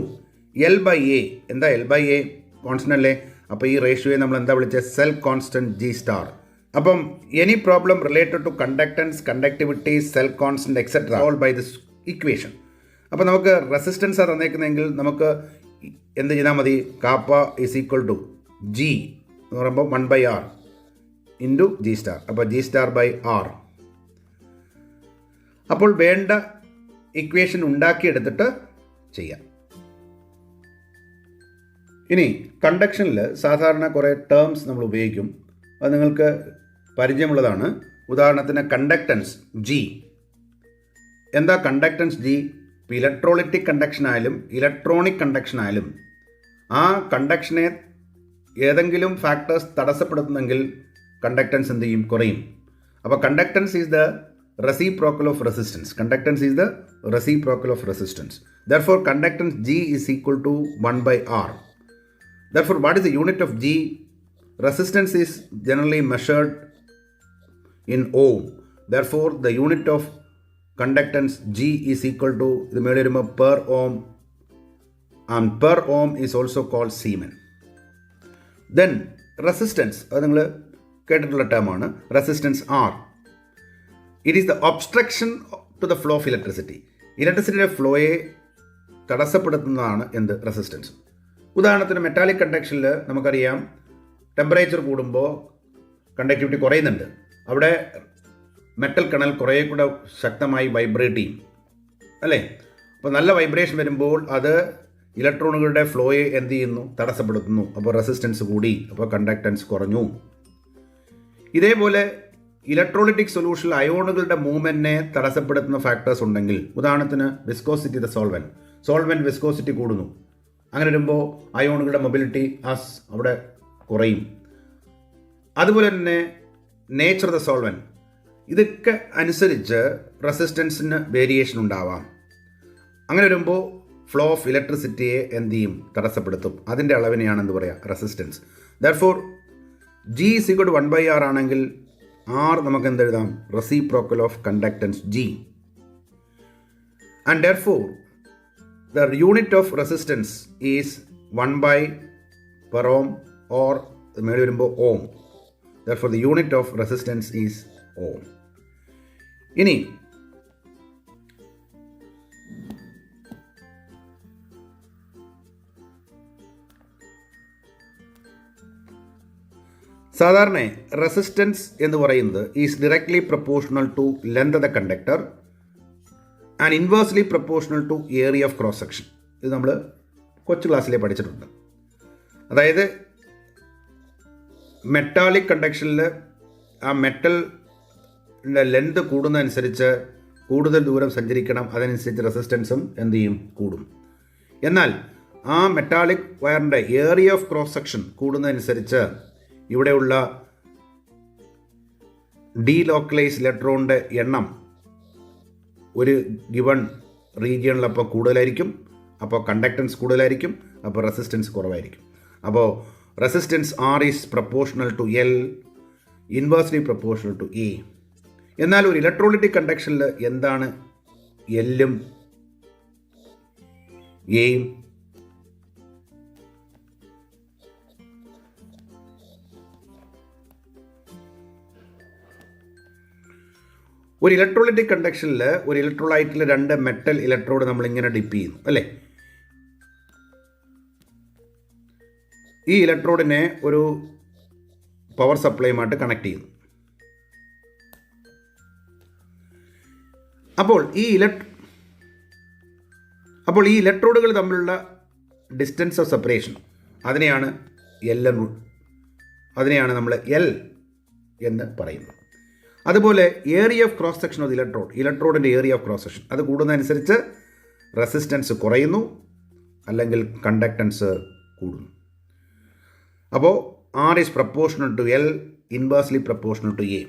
L by A. എന്താ എൽ ബൈ എ? കോൺസ്റ്റൻ്റ് അല്ലേ? അപ്പോൾ ഈ റേഷ്യോയെ നമ്മൾ എന്താ വിളിച്ചത്? Cell constant G star. അപ്പം any problem related to conductance, conductivity, cell constant etcetera all by this equation. അപ്പോൾ നമുക്ക് റെസിസ്റ്റൻസ് തന്നേക്കുന്നതെങ്കിൽ നമുക്ക് എന്ത് ചെയ്താൽ മതി? Kappa is equal to G എന്ന് പറയുമ്പോൾ 1 by R into G star. അപ്പോൾ ജി സ്റ്റാർ ബൈ ആർ. അപ്പോൾ വേണ്ട ഇക്വേഷൻ ഉണ്ടാക്കിയെടുത്തിട്ട് ചെയ്യാം. ഇനി കണ്ടക്ഷനിൽ സാധാരണ കുറേ ടേംസ് നമ്മൾ ഉപയോഗിക്കും, അത് നിങ്ങൾക്ക് പരിചയമുള്ളതാണ്. ഉദാഹരണത്തിന് കണ്ടക്ടൻസ് ജി. എന്താ കണ്ടക്ടൻസ് ജി? ഇപ്പോൾ ഇലക്ട്രോളിറ്റിക് കണ്ടക്ഷൻ ആയാലും ഇലക്ട്രോണിക് കണ്ടക്ഷൻ ആയാലും ആ കണ്ടക്ഷനെ ഏതെങ്കിലും ഫാക്ടേഴ്സ് തടസ്സപ്പെടുത്തുന്നെങ്കിൽ കണ്ടക്ടൻസ് എന്ത് ചെയ്യും? കുറയും. അപ്പോൾ conductance is the reciprocal of resistance. Conductance is the reciprocal of resistance. Therefore conductance G is equal to 1 by R. Therefore, what is the unit of G? Resistance is generally measured in ohm. Therefore, the unit of conductance G is equal to the per ohm, and per ohm is also called Siemens. Then resistance, അത് നിങ്ങൾ കേട്ടിട്ടുള്ള ടേമാണ് resistance R. It is the obstruction to the flow of electricity. ഇലക്ട്രിസിറ്റിയുടെ ഫ്ലോയെ തടസ്സപ്പെടുത്തുന്നതാണ് എന്ത്? Resistance. ഉദാഹരണത്തിന് metallic കണ്ടക്ഷനിൽ നമുക്കറിയാം temperature കൂടുമ്പോൾ കണ്ടക്ടിവിറ്റി കുറയുന്നുണ്ട്. അവിടെ മെറ്റൽ കണൽ കുറേ കൂടെ ശക്തമായി വൈബ്രേറ്റ് ചെയ്യും അല്ലേ? അപ്പോൾ നല്ല വൈബ്രേഷൻ വരുമ്പോൾ അത് ഇലക്ട്രോണുകളുടെ ഫ്ലോയെ എന്ത് ചെയ്യുന്നു? തടസ്സപ്പെടുത്തുന്നു. അപ്പോൾ റെസിസ്റ്റൻസ് കൂടി, അപ്പോൾ കണ്ടക്ടൻസ് കുറഞ്ഞു. ഇതേപോലെ ഇലക്ട്രോളിറ്റിക് സൊല്യൂഷനിൽ അയോണുകളുടെ മൂവ്മെൻറ്റിനെ തടസ്സപ്പെടുത്തുന്ന ഫാക്ടേഴ്സ് ഉണ്ടെങ്കിൽ, ഉദാഹരണത്തിന് വിസ്കോസിറ്റി, ദ സോൾവെൻറ്റ് വിസ്കോസിറ്റി കൂടുന്നു. അങ്ങനെ വരുമ്പോൾ അയോണുകളുടെ മൊബിലിറ്റി അവിടെ കുറയും. അതുപോലെ തന്നെ നേച്ചർ ഓഫ് ദ സോൾവെൻറ്റ്, ഇതൊക്കെ അനുസരിച്ച് റെസിസ്റ്റൻസിന് വേരിയേഷൻ ഉണ്ടാവാം. അങ്ങനെ വരുമ്പോൾ ഫ്ലോ ഓഫ് ഇലക്ട്രിസിറ്റിയെ എന്ത് ചെയ്യും? തടസ്സപ്പെടുത്തും. അതിൻ്റെ അളവിനെയാണ് എന്ത് പറയുക? Resistance. Therefore G is equal to 1 by R ആണെങ്കിൽ ആർ നമുക്ക് എന്തെഴുതാം? Reciprocal of conductance G. And therefore the unit of resistance is 1 by per ohm or മേളിൽ വരുമ്പോൾ ohm. Therefore the unit of resistance is ohm. ഇനി സാധാരണ resistance എന്ന് പറയുന്നത് is directly proportional to length of the conductor and inversely proportional to area of cross section. ഇത് നമ്മൾ കൊച്ചു ക്ലാസ്സിലേ പഠിച്ചിട്ടുണ്ട്. അതായത് മെറ്റാലിക് കണ്ടക്ഷനിൽ ആ മെറ്റലിൻ്റെ ലെന്ത് കൂടുന്നതനുസരിച്ച് കൂടുതൽ ദൂരം സഞ്ചരിക്കണം, അതനുസരിച്ച് റെസിസ്റ്റൻസും എന്ത് ചെയ്യും, കൂടും. എന്നാൽ ആ മെറ്റാലിക് വയറിൻ്റെ ഏരിയ ഓഫ് ക്രോസ് സെക്ഷൻ കൂടുന്നതനുസരിച്ച് ഇവിടെയുള്ള ഡീലോക്കലൈസ് ഇലക്ട്രോണിൻ്റെ എണ്ണം ഒരു ഗിവൺ റീജിയണിലപ്പോൾ കൂടുതലായിരിക്കും. അപ്പോൾ കണ്ടക്ടൻസ് കൂടുതലായിരിക്കും, അപ്പോൾ റെസിസ്റ്റൻസ് കുറവായിരിക്കും. അപ്പോൾ resistance R is proportional to L, inversely proportional to A. എന്നാൽ ഒരു ഇലക്ട്രോലൈറ്റിക് കണ്ടക്ഷനിൽ എന്താണ് എല്ലും എയും? ഒരു ഇലക്ട്രോലൈറ്റിക് കണ്ടക്ഷനിൽ ഒരു ഇലക്ട്രോലൈറ്റിൽ 2 മെറ്റൽ ഇലക്ട്രോഡ് നമ്മളിങ്ങനെ ഡിപ്പ് ചെയ്യുന്നു അല്ലേ. ഈ ഇലക്ട്രോഡിനെ ഒരു പവർ സപ്ലൈയുമായിട്ട് കണക്ട് ചെയ്യുന്നു. അപ്പോൾ ഈ ഇലക്ട്രോഡുകൾ തമ്മിലുള്ള ഡിസ്റ്റൻസ് ഓഫ് സെപ്പറേഷൻ അതിനെയാണ് നമ്മൾ എൽ എന്ന് പറയുന്നത്. അതുപോലെ area of cross section of ഇലക്ട്രോഡിൻ്റെ ഏരിയ ഓഫ് ക്രോസ് സെക്ഷൻ അത് കൂടുന്നതനുസരിച്ച് റെസിസ്റ്റൻസ് കുറയുന്നു, അല്ലെങ്കിൽ കണ്ടക്ടൻസ് കൂടുന്നു. അപ്പോൾ R is proportional to L, inversely proportional to A.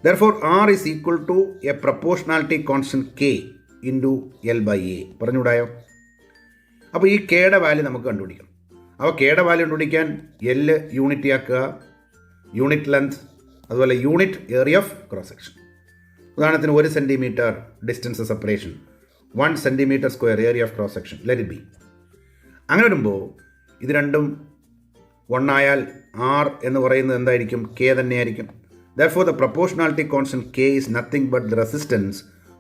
Therefore, R is equal to a proportionality constant K into L by A. പറഞ്ഞുകൂടായോ? അപ്പോൾ ഈ കെയുടെ വാല്യൂ നമുക്ക് കണ്ടുപിടിക്കണം. അപ്പോൾ കെയുടെ വാല്യൂ കണ്ടുപിടിക്കാൻ എൽ യൂണിറ്റ് ആക്കുക, യൂണിറ്റ് ലെങ്ത്, അതുപോലെ unit area of cross section. ഉദാഹരണത്തിന് 1 centimetre distance separation, 1 centimetre square area of cross section, let it be. അങ്ങനെ വരുമ്പോൾ ഇത് രണ്ടും 1 ആയാൽ ആർ എന്ന് പറയുന്നത് എന്തായിരിക്കും? കെ തന്നെയായിരിക്കും. Therefore, the proportionality constant K is nothing but the resistance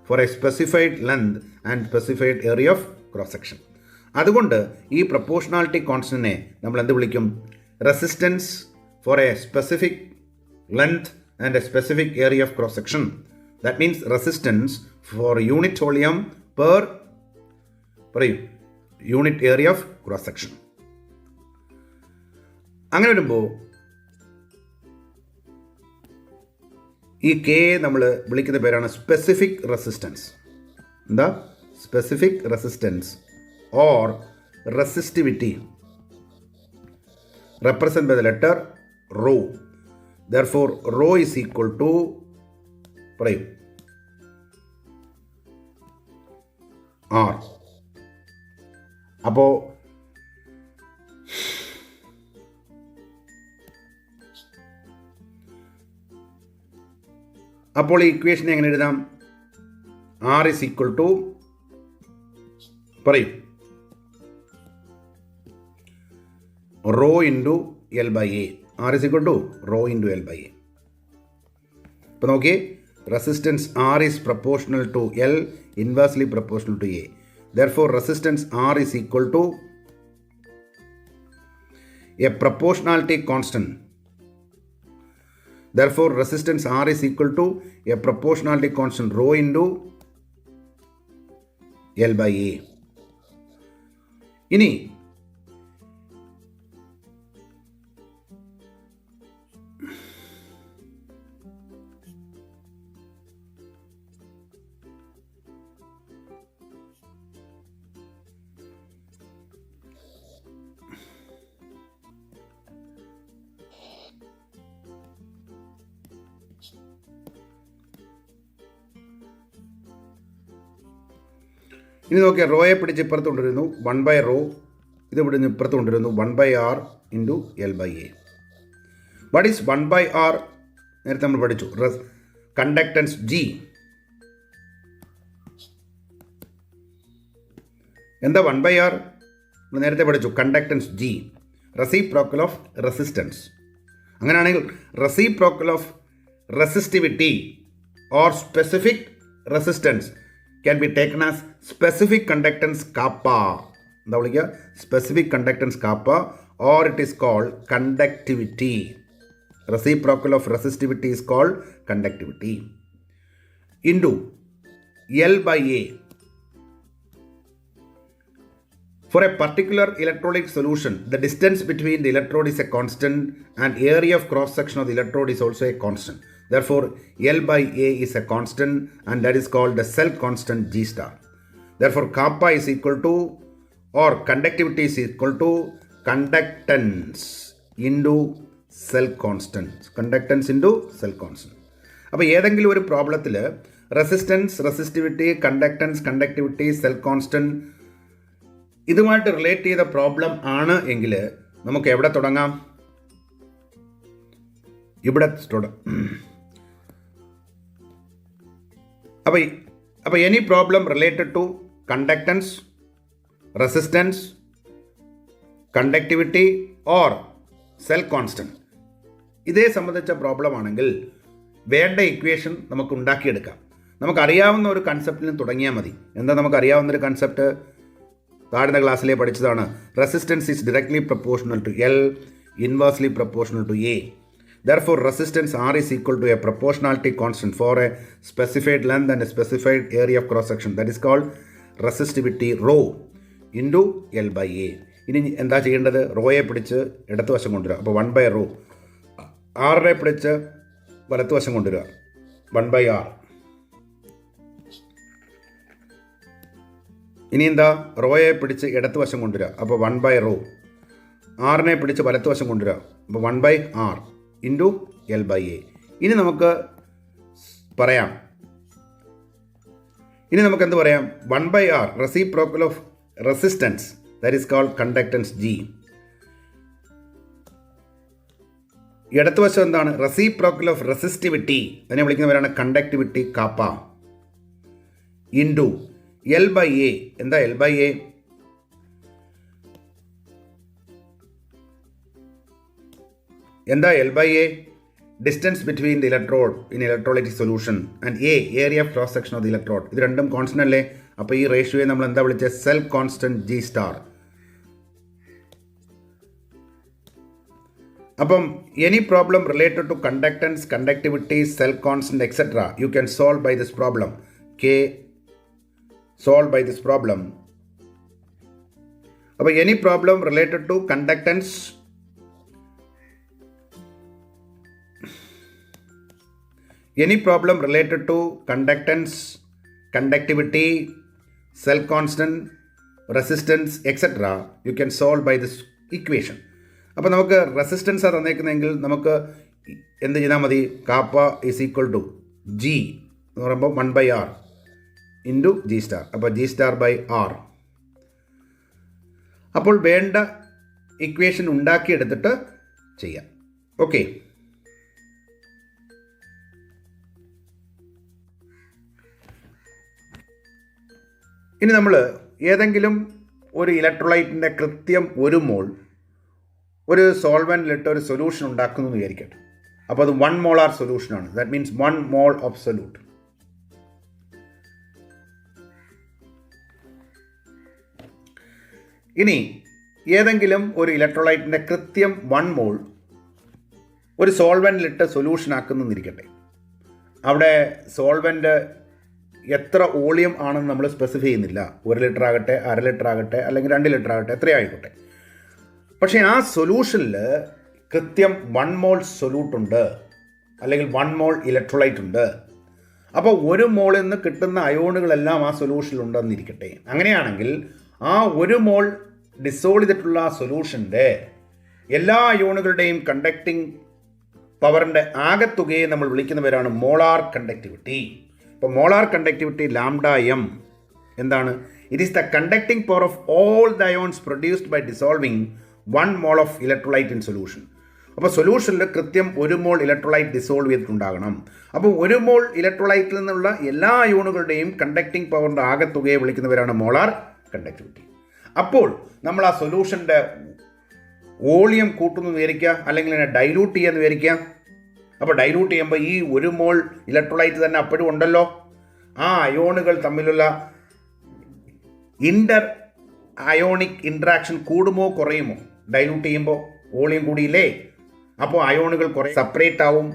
for a specified length and specified area of cross section. അതുകൊണ്ട് ഈ പ്രപ്പോർഷണാലിറ്റി കോൺസ്റ്റന്റിനെ നമ്മൾ എന്ത് വിളിക്കും? Resistance for a specific length and a specific area of cross section. That means resistance for unit volume per unit area of cross section. അങ്ങനെ വരുമ്പോൾ ഈ K നമ്മൾ വിളിക്കുന്ന പേരാണ് സ്പെസിഫിക് റെസിസ്റ്റൻസ്. എന്താ? Specific resistance or resistivity represented by the letter rho. Therefore, rho is equal to R. അപ്പോൾ ഈ equation എങ്ങനെ എഴുതാം? R is equal to rho into L by A. R is equal to rho into L by A. ഇപ്പോൾ നോക്കിയേ, resistance R is proportional to L, inversely proportional to A. Therefore resistance R is equal to a proportionality constant. Therefore, resistance R is equal to a proportionality constant rho into L by A. ഇനി നോക്കിയാൽ റോയെ പിടിച്ച് ഇപ്പുറത്ത് കൊണ്ടുവരുന്നു 1/ρ, ഇത് പിടിച്ച് ഇപ്പുറത്ത് കൊണ്ടുവരുന്നു 1/r into L by A. What is 1/r? നേരത്തെ നമ്മൾ പഠിച്ചു, കണ്ടക്ടൻസ് ജി. എന്താ 1/r? നമ്മൾ നേരത്തെ പഠിച്ചു conductance G, reciprocal of resistance. അങ്ങനെയാണെങ്കിൽ reciprocal of resistivity or specific resistance can be taken as specific conductance kappa. എന്താ വിളിക്കുക? Specific conductance kappa, or it is called conductivity. Reciprocal of resistivity is called conductivity. Into L by A. For a particular electrolytic solution, the distance between the electrode is a constant and area of cross section of the electrode is also a constant. Therefore, L by A is a constant and that is called the cell constant G star. Therefore, kappa is equal to, or conductivity is equal to conductance into cell constant. Conductance into cell constant. അപ്പോൾ ഏതെങ്കിലും ഒരു പ്രോബ്ലത്തിൽ resistance, resistivity, conductance, conductivity, cell constant ഇതുമായിട്ട് relate ചെയ്ത problem ആണ് എങ്കിൽ നമുക്ക് എവിടെ തുടങ്ങാം? ഇവിടെ അപ്പോൾ any problem related to conductance, resistance, conductivity or cell constant, ഇതേ സംബന്ധിച്ച പ്രോബ്ലം ആണെങ്കിൽ വേണ്ട ഇക്വേഷൻ നമുക്ക് ഉണ്ടാക്കിയെടുക്കാം. നമുക്കറിയാവുന്ന ഒരു കൺസെപ്റ്റിൽ നിന്ന് തുടങ്ങിയാൽ മതി. എന്താ നമുക്കറിയാവുന്നൊരു കൺസെപ്റ്റ്? താഴ്ന്ന ക്ലാസ്സിലേ പഠിച്ചതാണ്. Resistance is directly proportional to L, inversely proportional to A. Therefore, resistance R is equal to a proportionality constant for a specified length and a specified area of cross section. That is called resistivity rho into L by A. ഇനി എന്താ ചെയ്യേണ്ടത്? റോയെ പിടിച്ച് ഇടത്ത് വശം കൊണ്ടുവരിക. അപ്പോൾ 1/ρ. ആറിനെ പിടിച്ച് വലത്ത് വശം കൊണ്ടുവരിക. 1/r. ഇനി എന്താ? റോയെ പിടിച്ച് ഇടത്ത് വശം കൊണ്ടുവരിക. അപ്പോൾ 1/ρ. ആറിനെ പിടിച്ച് വലത്ത് വശം കൊണ്ടുവരിക. അപ്പോൾ 1/r into L by A. ഇനി നമുക്ക് പറയാം, ഇനി നമുക്ക് എന്ത് പറയാം? 1/r reciprocal of resistance, that is called conductance G. ഇടത്ത് വശം എന്താണ്? റെസിപ്രോക്കൽ ഓഫ് റെസിസ്റ്റിവിറ്റി, അതിനെ വിളിക്കുന്നവരാണ് conductivity kappa, into L by A. എന്താ L by A? എന്താ L by A? Distance between the electrode in electrolytic solution and A, area of cross section of the electrode. ഇത് രണ്ടും constant അല്ലേ? അപ്പോൾ ഈ റേഷ്യോയെ നമ്മൾ എന്താ വിളിച്ചത്? Cell constant G star. അപ്പം any problem related to conductance, conductivity, cell constant etcetera you can solve by this problem. Solve by this problem. അപ്പോൾ any problem related to conductance, any problem related to conductance, conductivity, cell constant, resistance, etc. you can solve by this equation. അപ്പോൾ നമുക്ക് resistance തന്നേക്കുന്നതെങ്കിൽ നമുക്ക് എന്ത് ചെയ്താൽ മതി? Kappa is equal to G എന്ന് പറയുമ്പോൾ 1/r ഇൻറ്റു ജി സ്റ്റാർ. അപ്പോൾ ജി സ്റ്റാർ ബൈ ആർ. അപ്പോൾ വേണ്ട ഇക്വേഷൻ ഉണ്ടാക്കിയെടുത്തിട്ട് ചെയ്യാം. ഓക്കെ. ഇനി നമ്മൾ ഏതെങ്കിലും ഒരു ഇലക്ട്രോലൈറ്റിൻ്റെ കൃത്യം 1 മോൾ ഒരു സോൾവെൻറ്റിലിട്ട് ഒരു സൊല്യൂഷൻ ഉണ്ടാക്കുന്നു എന്ന് വിചാരിക്കട്ടെ. അപ്പോൾ അത് 1 മോളാർ സൊല്യൂഷനാണ്. That means 1 mole of solute. ഇനി ഏതെങ്കിലും ഒരു ഇലക്ട്രോലൈറ്റിൻ്റെ കൃത്യം 1 മോൾ ഒരു സോൾവെൻറ്റിലിട്ട് സൊല്യൂഷൻ ആക്കുന്നു എന്നിരിക്കട്ടെ. അവിടെ സോൾവെൻറ്റ് എത്ര വോളിയം ആണെന്ന് നമ്മൾ സ്പെസിഫൈ ചെയ്യുന്നില്ല. 1 ലിറ്റർ ആകട്ടെ, 1/2 ലിറ്റർ ആകട്ടെ, അല്ലെങ്കിൽ 2 ലിറ്റർ ആകട്ടെ, എത്രയായിക്കോട്ടെ. പക്ഷേ ആ സൊല്യൂഷനിൽ കൃത്യം 1 മോൾ സൊല്യൂട്ട് ഉണ്ട്, അല്ലെങ്കിൽ 1 മോൾ ഇലക്ട്രോലൈറ്റ് ഉണ്ട്. അപ്പോൾ 1 മോളിൽ നിന്ന് കിട്ടുന്ന അയോണുകളെല്ലാം ആ സൊല്യൂഷനിൽ ഉണ്ടെന്നിരിക്കട്ടെ. അങ്ങനെയാണെങ്കിൽ ആ 1 മോൾ ഡിസോൾവ് ചെയ്തിട്ടുള്ള ആ സൊല്യൂഷൻ്റെ എല്ലാ അയോണുകളുടെയും കണ്ടക്റ്റിംഗ് പവറിൻ്റെ ആകെത്തുകയെ നമ്മൾ വിളിക്കുന്ന പേരാണ് മോളാർ കണ്ടക്ടിവിറ്റി. അപ്പോൾ മോളാർ കണ്ടക്ടിവിറ്റി ലാംഡ എം എന്താണ്? It is the conducting power of all the ions produced by dissolving 1 mole of electrolyte in solution. അപ്പോൾ സൊല്യൂഷനിൽ കൃത്യം 1 മോൾ ഇലക്ട്രോലൈറ്റ് ഡിസോൾവ് ചെയ്തിട്ടുണ്ടാകണം. അപ്പോൾ 1 മോൾ ഇലക്ട്രോലൈറ്റിൽ നിന്നുള്ള എല്ലാ അയോണുകളുടെയും കണ്ടക്ടിംഗ് പവറിൻ്റെ ആകെത്തുകയെ വിളിക്കുന്നവരാണ് മോളാർ കണ്ടക്ടിവിറ്റി. അപ്പോൾ നമ്മൾ ആ സൊല്യൂഷൻ്റെ വോളിയം കൂട്ടുന്നു വിചാരിക്കുക, അല്ലെങ്കിൽ അതിനെ ഡൈലൂട്ട് ചെയ്യാന്ന് വിചാരിക്കുക. അപ്പോൾ ഡൈലൂട്ട് ചെയ്യുമ്പോൾ ഈ 1 മോൾ ഇലക്ട്രോലൈറ്റ് തന്നെ അപ്പോഴും ഉണ്ടല്ലോ. ആ അയോണുകൾ തമ്മിലുള്ള ഇൻ്റർ അയോണിക് ഇൻട്രാക്ഷൻ കൂടുമോ കുറയുമോ? ഡൈലൂട്ട് ചെയ്യുമ്പോൾ വോളിയം കൂടിയില്ലേ, അപ്പോൾ അയോണുകൾ കുറേ സെപ്പറേറ്റ് ആവും.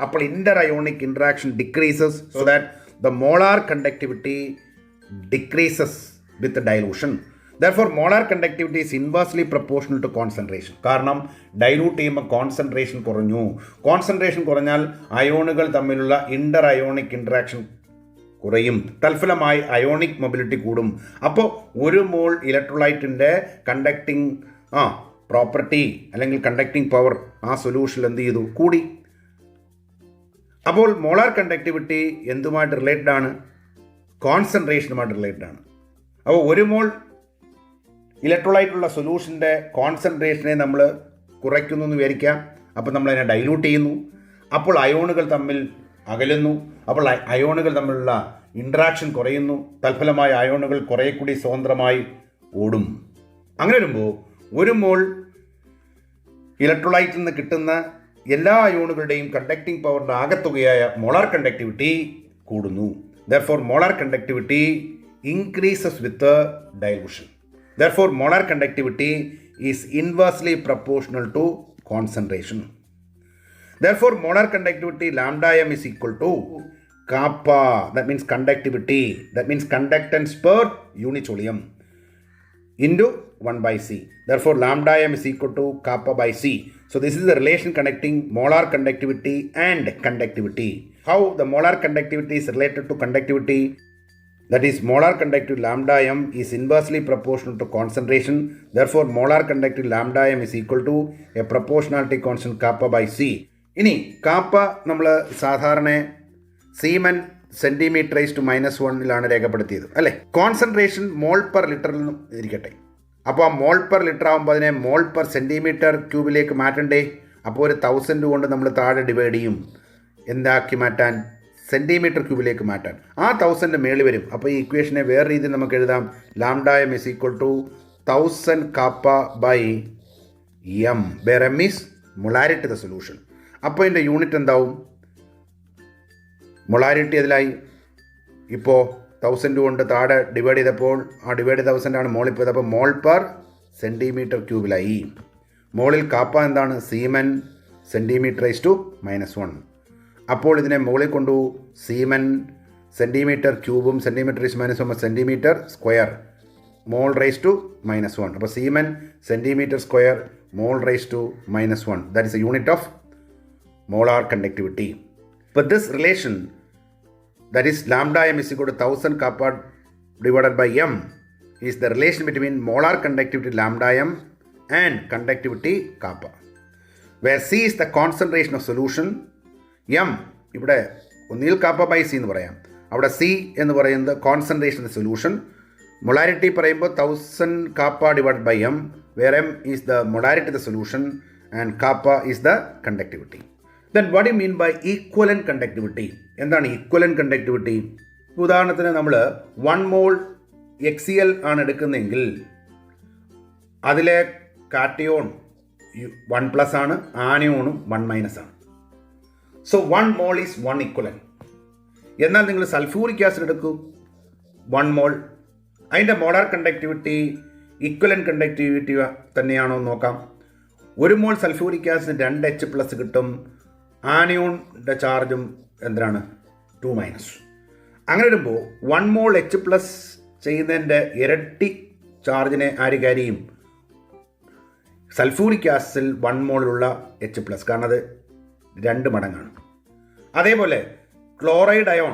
അപ്പോൾ inter ionic interaction decreases, so that the molar conductivity decreases with dilution. Therefore, molar conductivity is inversely proportional to concentration. കാരണം ഡൈലൂട്ട് ചെയ്യുമ്പോൾ കോൺസെൻട്രേഷൻ കുറഞ്ഞു. കോൺസെൻട്രേഷൻ കുറഞ്ഞാൽ അയോണുകൾ തമ്മിലുള്ള ഇൻ്റർ അയോണിക് ഇൻട്രാക്ഷൻ കുറയും. തൽഫലമായി അയോണിക് മൊബിലിറ്റി കൂടും. അപ്പോൾ 1 മോൾ ഇലക്ട്രോലൈറ്റിൻ്റെ കണ്ടക്റ്റിംഗ് പ്രോപ്പർട്ടി അല്ലെങ്കിൽ കണ്ടക്റ്റിംഗ് പവർ ആ സൊല്യൂഷനിൽ എന്ത് ചെയ്തു? കൂടി. അപ്പോൾ മോളാർ കണ്ടക്ടിവിറ്റി എന്തുമായിട്ട് റിലേറ്റഡ് ആണ്? കോൺസെൻട്രേഷനുമായിട്ട് റിലേറ്റഡ് ആണ്. അപ്പോൾ 1 മോൾ ഇലക്ട്രോലൈറ്റുള്ള സൊല്യൂഷൻ്റെ കോൺസെൻട്രേഷനെ നമ്മൾ കുറയ്ക്കുന്നു എന്ന് വിചാരിക്കാം. അപ്പോൾ നമ്മളതിനെ ഡൈലൂട്ട് ചെയ്യുന്നു. അപ്പോൾ അയോണുകൾ തമ്മിൽ അകലുന്നു. അപ്പോൾ അയോണുകൾ തമ്മിലുള്ള ഇൻട്രാക്ഷൻ കുറയുന്നു. തൽഫലമായ അയോണുകൾ കുറേ കൂടി സ്വതന്ത്രമായി ഓടും. അങ്ങനെ വരുമ്പോൾ 1 മോൾ ഇലക്ട്രോലൈറ്റിൽ നിന്ന് കിട്ടുന്ന എല്ലാ അയോണുകളുടെയും കണ്ടക്റ്റിംഗ് പവറിൻ്റെ ആകത്തുകയായ മോളാർ കണ്ടക്ടിവിറ്റി കൂടുന്നു. Therefore, molar conductivity increases with the dilution. Therefore, molar conductivity is inversely proportional to concentration. Therefore, molar conductivity lambda m is equal to kappa, that means conductivity, that means conductance per unit volume, into 1 by c. Therefore, lambda m is equal to kappa by c. So, this is the relation connecting molar conductivity and conductivity. How the molar conductivity is related to conductivity? That is, molar conductivity lambda m is inversely proportional to concentration. Therefore, molar conductivity lambda m is equal to a proportionality constant kappa by c. ഇനി കാപ്പ നമ്മൾ സാധാരണ seamen centimetre raise to -1 രേഖപ്പെടുത്തിയത് അല്ലേ. Concentration mole per ലിറ്ററിൽ നിന്നും ഇരിക്കട്ടെ. അപ്പോൾ ആ mole per litre ആകുമ്പോൾ അതിനെ മോൾ പെർ സെൻറ്റിമീറ്റർ ക്യൂബിലേക്ക് മാറ്റണ്ടേ. അപ്പോൾ ഒരു 1000 കൊണ്ട് നമ്മൾ താഴെ ഡിവൈഡ് ചെയ്യും. എന്താക്കി മാറ്റാൻ? സെൻറ്റിമീറ്റർ ക്യൂബിലേക്ക് മാറ്റാൻ. ആ 1000 മേളിൽ വരും. അപ്പോൾ ഈ ഇക്വേഷനെ വേറെ രീതിയിൽ നമുക്ക് എഴുതാം. Lambda M is equal to 1000 kappa by M, where M is molarity the solution. അപ്പോൾ ഇതിൻ്റെ യൂണിറ്റ് എന്താവും? മൊളാരിറ്റി അതിലായി. ഇപ്പോൾ 1000 കൊണ്ട് താഴെ ഡിവൈഡ് ചെയ്തപ്പോൾ ആ ഡിവൈഡ് ചെയ്ത 1000 ആണ് മോളിൽ പോയത്. അപ്പോൾ മോൾ പെർ സെൻറ്റിമീറ്റർ ക്യൂബിലായി. മോളിൽ കാപ്പ എന്താണ്? Siemens centimetre raise to -1. അപ്പോൾ ഇതിനെ മുകളിൽ കൊണ്ടു സീമൻ സെൻറ്റിമീറ്റർ ക്യൂബും centimetre raise -1 centimetre square mole raise to -1. അപ്പോൾ siemens centimetre square mole raise to -1. That is a unit of molar conductivity. But this relation, that is lambda m is equal to 1000 kappa divided by m, is the relation between molar conductivity lambda m and conductivity kappa, where c is the concentration of solution, m ഇവിടെ ഒന്നിൽ KAAPA by C എന്ന് പറയാം. അവിടെ C എന്ന് പറയുന്നത് concentration of solution. Molarity പറയുമ്പോൾ 1000 kappa divide by M, where M is the molarity of the solution and kappa is the conductivity. Then what do you mean by equivalent conductivity? എന്താണ് equivalent conductivity? ഉദാഹരണത്തിന് നമ്മൾ 1 മോൾ എക്സിയൽ ആണ് എടുക്കുന്നതെങ്കിൽ അതിലെ cation 1+ ആണ്, ആനയോണും 1- ആണ്. So 1 mole is 1 equivalent. എന്നാൽ നിങ്ങൾ സൾഫ്യൂറിക് ആസിഡ് എടുക്കൂ 1 മോൾ, അതിൻ്റെ മോളാർ കണ്ടക്ടിവിറ്റി ഈക്വലൻറ്റ് കണ്ടക്ടിവിറ്റി തന്നെയാണോ എന്ന് നോക്കാം. 1 മോൾ സൾഫ്യൂറിക് ആസിഡ് 2H+ കിട്ടും. ആനയോണിൻ്റെ ചാർജും എന്തിനാണ്? 2-. അങ്ങനെ വരുമ്പോൾ 1 മോൾ H+ ചെയ്യുന്നതിൻ്റെ ഇരട്ടി ചാർജിനെ ആര് ക്യാരി ചെയ്യും? സൾഫ്യൂറിക് ആസിഡിൽ 1 മോളിലുള്ള H+, കാരണം അത് 2 മടങ്ങാണ്. അതേപോലെ ക്ലോറൈഡ് അയോൺ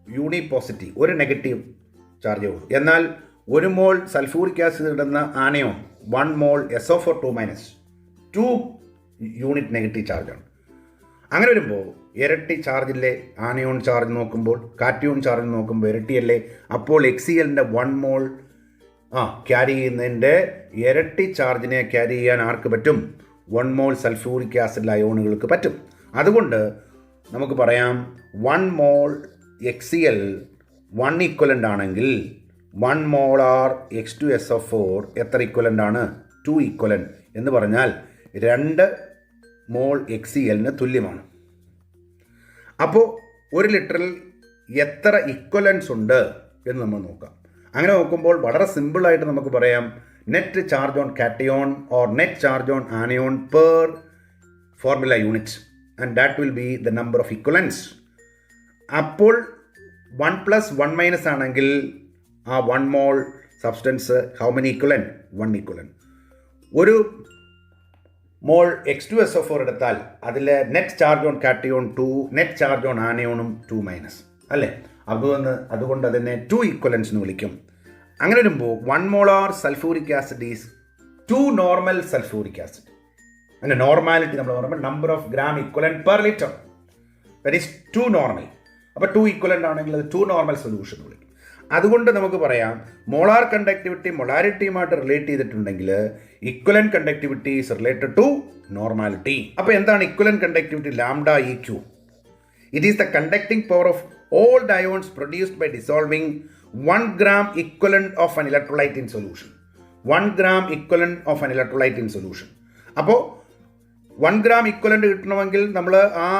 യൂണിപോസിറ്റീവ്, ഒരു നെഗറ്റീവ് ചാർജ് ഉള്ളൂ. എന്നാൽ 1 മോൾ സൾഫ്യൂറിക് ആസിഡ് ഇടുന്ന ആനയോൺ 1 മോൾ SO4 2-, 2 യൂണിറ്റ് നെഗറ്റീവ് ചാർജാണ്. അങ്ങനെ വരുമ്പോൾ ഇരട്ടി ചാർജില്ലേ? ആനയോൺ ചാർജ് നോക്കുമ്പോൾ കാറ്റയോൺ ചാർജ് നോക്കുമ്പോൾ ഇരട്ടിയല്ലേ? അപ്പോൾ എക്സിയലിൻ്റെ 1 മോൾ ക്യാരി ചെയ്യുന്നതിൻ്റെ ഇരട്ടി ചാർജിനെ ക്യാരി ചെയ്യാൻ ആർക്ക് പറ്റും? 1 മോൾ സൾഫ്യൂറിക് ആസിഡ് അയോണുകൾക്ക് പറ്റും. അതുകൊണ്ട് നമുക്ക് പറയാം 1 മോൾ എക്സിയൽ 1 ഇക്വലൻ്റ് ആണെങ്കിൽ 1 മോളാർ H2SO4 എത്ര ഇക്വലൻ്റ് ആണ്? 2 ഇക്വലൻ്റ് എന്ന് പറഞ്ഞാൽ 2 മോൾ HCl തുല്യമാണ്. അപ്പോൾ 1 ലിറ്ററിൽ എത്ര ഇക്വലൻസ് ഉണ്ട് എന്ന് നമ്മൾ നോക്കാം. അങ്ങനെ നോക്കുമ്പോൾ വളരെ സിമ്പിളായിട്ട് നമുക്ക് പറയാം net charge on cation or net charge on anion per formula unit and that will be the number of equivalents. അപ്പോൾ 1 + 1 - ആണെങ്കിൽ ആ 1 mole substance how many equivalent? 1 equivalent. ഒരു മോൾ H2SO4 എടുത്താൽ അതിൽ net charge on cation 2, net charge on ആനയോണും 2- അല്ലേ? അതുകൊണ്ട് അതിനെ 2 ഇക്വലൻസ് എന്ന് വിളിക്കും. അങ്ങനെ വരുമ്പോൾ 1 molar sulphuric acid is 2 normal sulphuric acid. അതിൻ്റെ നോർമാലിറ്റി നമ്മൾ പറയുമ്പോൾ number of gram equivalent per litre, that is 2 normal. അപ്പോൾ 2 ഇക്വലൻ്റ് ആണെങ്കിൽ അത് 2 നോർമൽ സൊല്യൂഷൻ എന്ന് വിളിക്കും. അതുകൊണ്ട് നമുക്ക് പറയാം മോളാർ കണ്ടക്ടിവിറ്റി മൊളാരിറ്റിയുമായിട്ട് റിലേറ്റ് ചെയ്തിട്ടുണ്ടെങ്കിൽ equivalent conductivity is related to normality. അപ്പോൾ എന്താണ് equivalent conductivity? λEq. It is the conducting power of all the ions produced by dissolving 1 gram equivalent of an electrolyte in solution. 1 gram equivalent of an electrolyte in solution. അപ്പോൾ 1 gram equivalent കിട്ടണമെങ്കിൽ നമ്മൾ ആ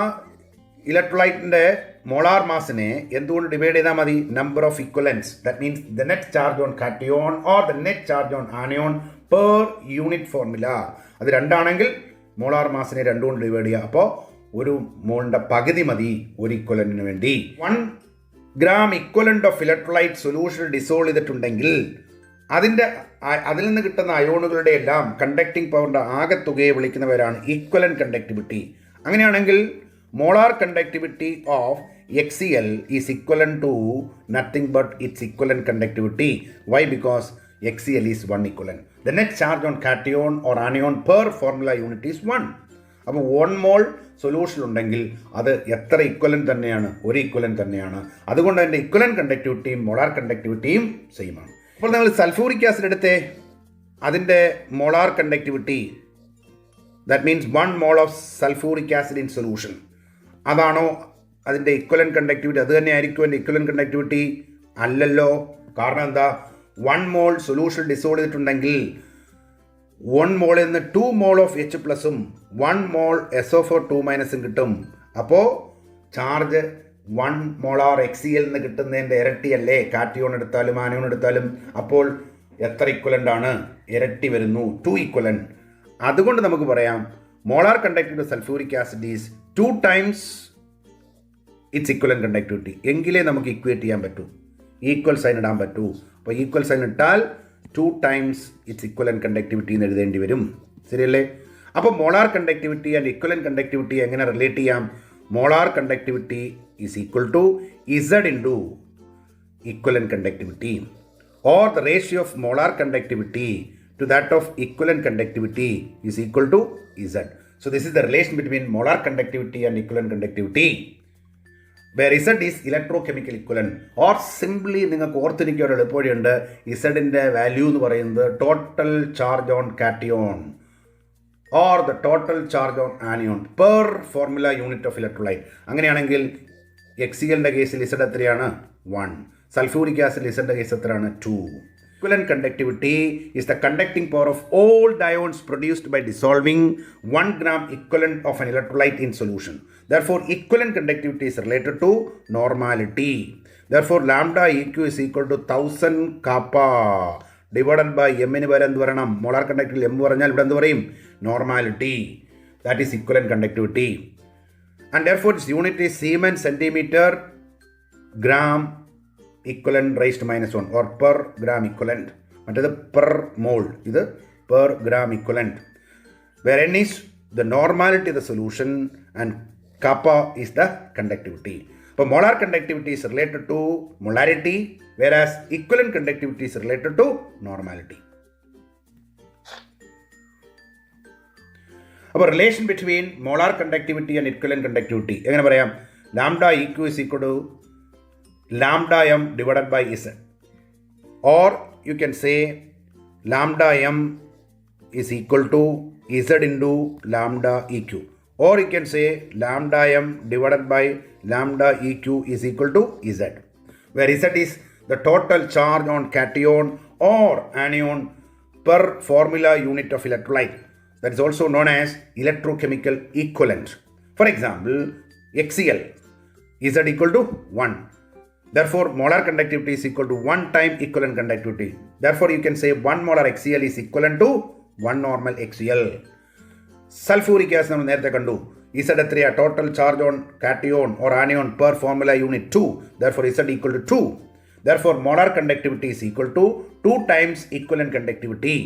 ഇലക്ട്രോലൈറ്റിൻ്റെ molar മാസിനെ എന്തുകൊണ്ട് divide ചെയ്താൽ മതി? Number of ഇക്വലൻസ്. That means the net charge on cation or the net charge on anion per unit formula. അത് 2 ആണെങ്കിൽ molar മാസിനെ 2 കൊണ്ട് ഡിവൈഡ് ചെയ്യുക. അപ്പോൾ ഒരു മോളിൻ്റെ പകുതി മതി ഒരു ഇക്വലൻറ്റിന് വേണ്ടി. 1 gram equivalent of electrolyte solution dissolve ചെയ്തിട്ടുണ്ടെങ്കിൽ അതിൽ നിന്ന് കിട്ടുന്ന അയോണുകളുടെ എല്ലാം കണ്ടക്ടിങ് പവറിൻ്റെ ആകെത്തുകയെ വിളിക്കുന്നവരാണ് ഈക്വലൻ്റ് കണ്ടക്ടിവിറ്റി. അങ്ങനെയാണെങ്കിൽ molar conductivity of HCl is equivalent to nothing but its equivalent conductivity. Why? Because HCl is 1 equivalent. The net charge on cation or anion per formula unit is 1. അപ്പോൾ 1 മോൾ solution ഉണ്ടെങ്കിൽ അത് എത്ര equivalent തന്നെയാണ്? 1 equivalent തന്നെയാണ്. അതുകൊണ്ട് അതിൻ്റെ equivalent കണ്ടക്ടിവിറ്റിയും മോളാർ കണ്ടക്ടിവിറ്റിയും സെയിം ആണ്. അപ്പോൾ നിങ്ങൾ സൾഫൂരിക് ആസിഡ് എടുത്തേ, അതിൻ്റെ molar conductivity that means 1 mole of sulphuric acid in solution, അതാണോ അതിൻ്റെ ഇക്വലൻ്റ് കണ്ടക്ടിവിറ്റി? അത് തന്നെ ആയിരിക്കും അതിൻ്റെ ഇക്വലൻ്റ് കണ്ടക്ടിവിറ്റി? അല്ലല്ലോ. കാരണം എന്താ? 1 മോൾ സൊല്യൂഷൻ ഡിസോൾവ് ചെയ്തിട്ടുണ്ടെങ്കിൽ 1 മോളിൽ നിന്ന് 2 മോൾ ഓഫ് H+ഉം 1 മോൾ SO4 2- കിട്ടും. അപ്പോൾ ചാർജ് 1 മോളാർ HCl നിന്ന് കിട്ടുന്നതിൻ്റെ ഇരട്ടിയല്ലേ കാറ്റയോൺ എടുത്താലും ആനയോൺ എടുത്താലും. അപ്പോൾ എത്ര ഇക്വലൻ്റ് ആണ്? ഇരട്ടി വരുന്നു, 2 ഇക്വലൻ്റ്. അതുകൊണ്ട് നമുക്ക് പറയാം molar conductivity sulphuric acid is 2 times it's equivalent conductivity. എങ്കിലേ നമുക്ക് ഇക്വേറ്റ് ചെയ്യാൻ പറ്റൂ, ഈക്വൽ സൈൻ ഇടാൻ പറ്റൂ. അപ്പോൾ ഈക്വൽ സൈൻ ഇട്ടാൽ 2 times ഇറ്റ്സ് ഇക്വലൻ്റ് കണ്ടക്ടിവിറ്റി എന്ന് എഴുതേണ്ടി വരും. ശരിയല്ലേ? അപ്പോൾ molar conductivity and equivalent conductivity എങ്ങനെ റിലേറ്റ് ചെയ്യാം? Molar conductivity is equal to Z into equivalent conductivity, or the ratio of molar conductivity to that of equivalent conductivity is equal to Z. So this is the relation between molar conductivity and equivalent conductivity, where Z is electrochemical equivalent, or simply നിങ്ങൾക്ക് ഓർത്തിരിക്കുക ഒരു എളുപ്പവഴിയുണ്ട്. ഇസഡിൻ്റെ value എന്ന് പറയുന്നത് total charge on cation or the total charge on anion per formula unit of electrolyte. അങ്ങനെയാണെങ്കിൽ HClൻ്റെ കേസിൽ Z എത്രയാണ്? 1. Sulphuric acid ഇസഡിൻ്റെ case എത്രയാണ്? 2. Equivalent conductivity is the conducting power of all the ions produced by dissolving 1 gram equivalent of an electrolyte in solution. Therefore, equivalent conductivity is related to normality. Therefore, λEq is equal to 1000 kappa divided by m ന് പകരം എന്ത് പറയണം? Molar conductivity m പറഞ്ഞാൽ ഇവിടെ എന്ത് പറയും? Normality. That is equivalent conductivity. And therefore, its unit is Siemens centimeter gram equivalent raised to -1 or per gram equivalent. മറ്റേത് per mole, ഇത് per gram equivalent, where n is the normality of the solution and kappa is the conductivity. അപ്പോൾ molar conductivity is related to molarity, whereas equivalent conductivity is related to normality. അപ്പോൾ relation between molar conductivity and equivalent conductivity എങ്ങനെ പറയാം? λEq is equal to lambda m divided by Z, or you can say lambda m is equal to Z into lambda EQ, or you can say lambda m divided by lambda EQ is equal to Z, where Z is the total charge on cation or anion per formula unit of electrolyte. That is also known as electrochemical equivalent. For example, HCl Z equal to 1. Therefore, molar conductivity is equal to 1 time equivalent conductivity. Therefore, you can say 1 molar HCl is equivalent to 1 normal HCl. Sulfuric acid നമ്മൾ നേരത്തെ കണ്ടു. Z എത്രയാ? Total charge on cation or anion per formula unit 2. Therefore, Z equal to 2. Therefore, molar conductivity is equal to 2 times equivalent conductivity.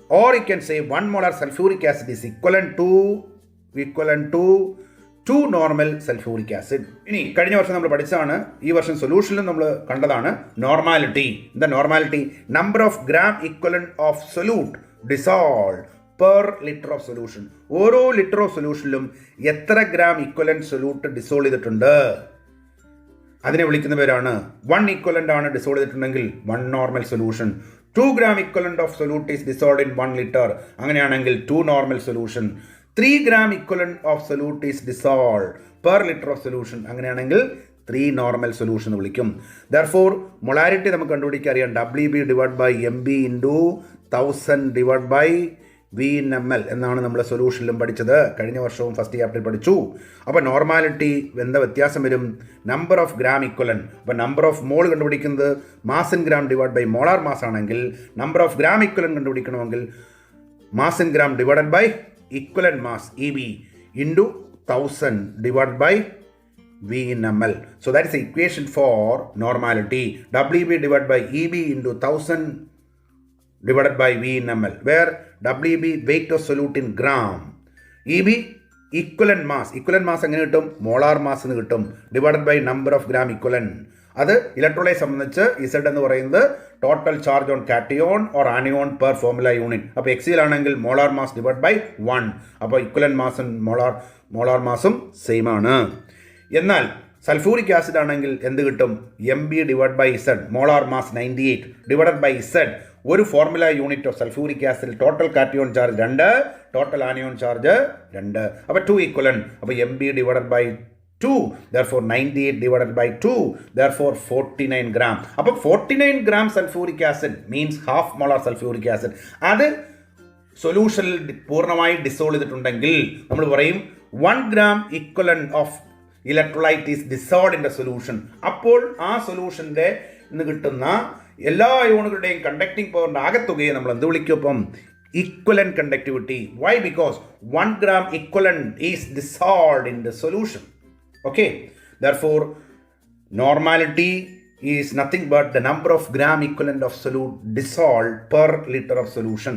Or you can say 1 molar sulfuric acid is equivalent to 2 normal sulfuric acid. ഇനി കഴിഞ്ഞ വർഷം നമ്മൾ പഠിച്ചതാണ്, ഈ വർഷം സൊല്യൂഷനിലും നമ്മൾ കണ്ടതാണ് normality. എന്താ normality? Number of gram equivalent of solute dissolve per litre of solution. ഓരോ ലിറ്റർ ഓഫ് സൊല്യൂഷനിലും എത്ര ഗ്രാം ഇക്വലന്റ് സൊല്യൂട്ട് ഡിസോൾവ് ചെയ്തിട്ടുണ്ട് അതിനെ വിളിക്കുന്ന പേരാണ്. 1 ഇക്വലന്റ് ആണ് ഡിസോൾവ് ചെയ്തിട്ടുണ്ടെങ്കിൽ 1 normal solution. 2 gram equivalent of solute is dissolved in 1 liter. അങ്ങനെയാണെങ്കിൽ 2 normal solution. 3 gram equivalent of solute is dissolved per liter of solution. അങ്ങനെയാണെങ്കിൽ 3 normal solution എന്ന് വിളിക്കും. Therefore, molarity നമുക്ക് കണ്ടുപിടിക്കാൻ അറിയാം. WB divided by MB into 1000 divided by V in ml എന്നാണ് നമ്മൾ സൊല്യൂഷനിലും പഠിച്ചത്. കഴിഞ്ഞ വർഷവും ഫസ്റ്റ് ചാപ്റ്ററിൽ പഠിച്ചു. അപ്പോൾ നോർമാലിറ്റി എന്താ വ്യത്യാസം വരും? Number of gram equivalent. അപ്പോൾ നമ്പർ ഓഫ് മോൾ കണ്ടുപിടിക്കുന്നത് mass in gram divide by molar mass ആണെങ്കിൽ, നമ്പർ ഓഫ് ഗ്രാം ഇക്വലന്റ് കണ്ടുപിടിക്കണമെങ്കിൽ mass in gram divide by equivalent mass EB into 1000 divided by V in ml. So that is the equation for normality. WB divided by EB into 1000 divided by V in ml, where WB weight of solute in gram, EB equivalent mass എങ്ങനെ കിട്ടും? Molar mass എന്ന് കിട്ടും, divided by number of gram equivalent. അത് electrolyte സംബന്ധിച്ച് Z എന്ന് പറയുന്നത് total charge on cation or anion per formula unit. അപ്പോൾ എക്സിൽ ആണെങ്കിൽ മോളാർ മാസ് ഡിവൈഡ് ബൈ 1. അപ്പോൾ ഇക്വലന്റ് മാസും മോളാർ മാസും സെയിം ആണ്. എന്നാൽ സൾഫൂറിക് ആസിഡ് ആണെങ്കിൽ എന്ത് കിട്ടും? MB divide by Z, molar mass 98 divided by Z. ഒരു formula unit of sulphuric acid total cation charge 2, total anion charge 2. അപ്പോൾ 2 ഈക്വലന്റ്. അപ്പോൾ MB divided by 2, therefore 98 divided by 2, therefore 49 gram. അപ്പോൾ 49 gram sulfuric acid means half molar sulfuric acid. അത് സൊല്യൂഷനിൽ പൂർണ്ണമായി dissolve ചെയ്തിട്ടുണ്ടെങ്കിൽ നമ്മൾ പറയും 1 gram equivalent of electrolyte is dissolved in the solution. അപ്പോൾ ആ സൊല്യൂഷൻ്റെ നിന്ന് കിട്ടുന്ന എല്ലാ അയോണുകളുടെയും കണ്ടക്ടിങ് പവറിൻ്റെ ആകെത്തുകയെ നമ്മൾ എന്ത് വിളിക്കും? അപ്പം equivalent conductivity. Why? Because 1 gram equivalent is dissolved in the solution. Okay, therefore normality is nothing but the number of gram equivalent of solute dissolved per liter of solution.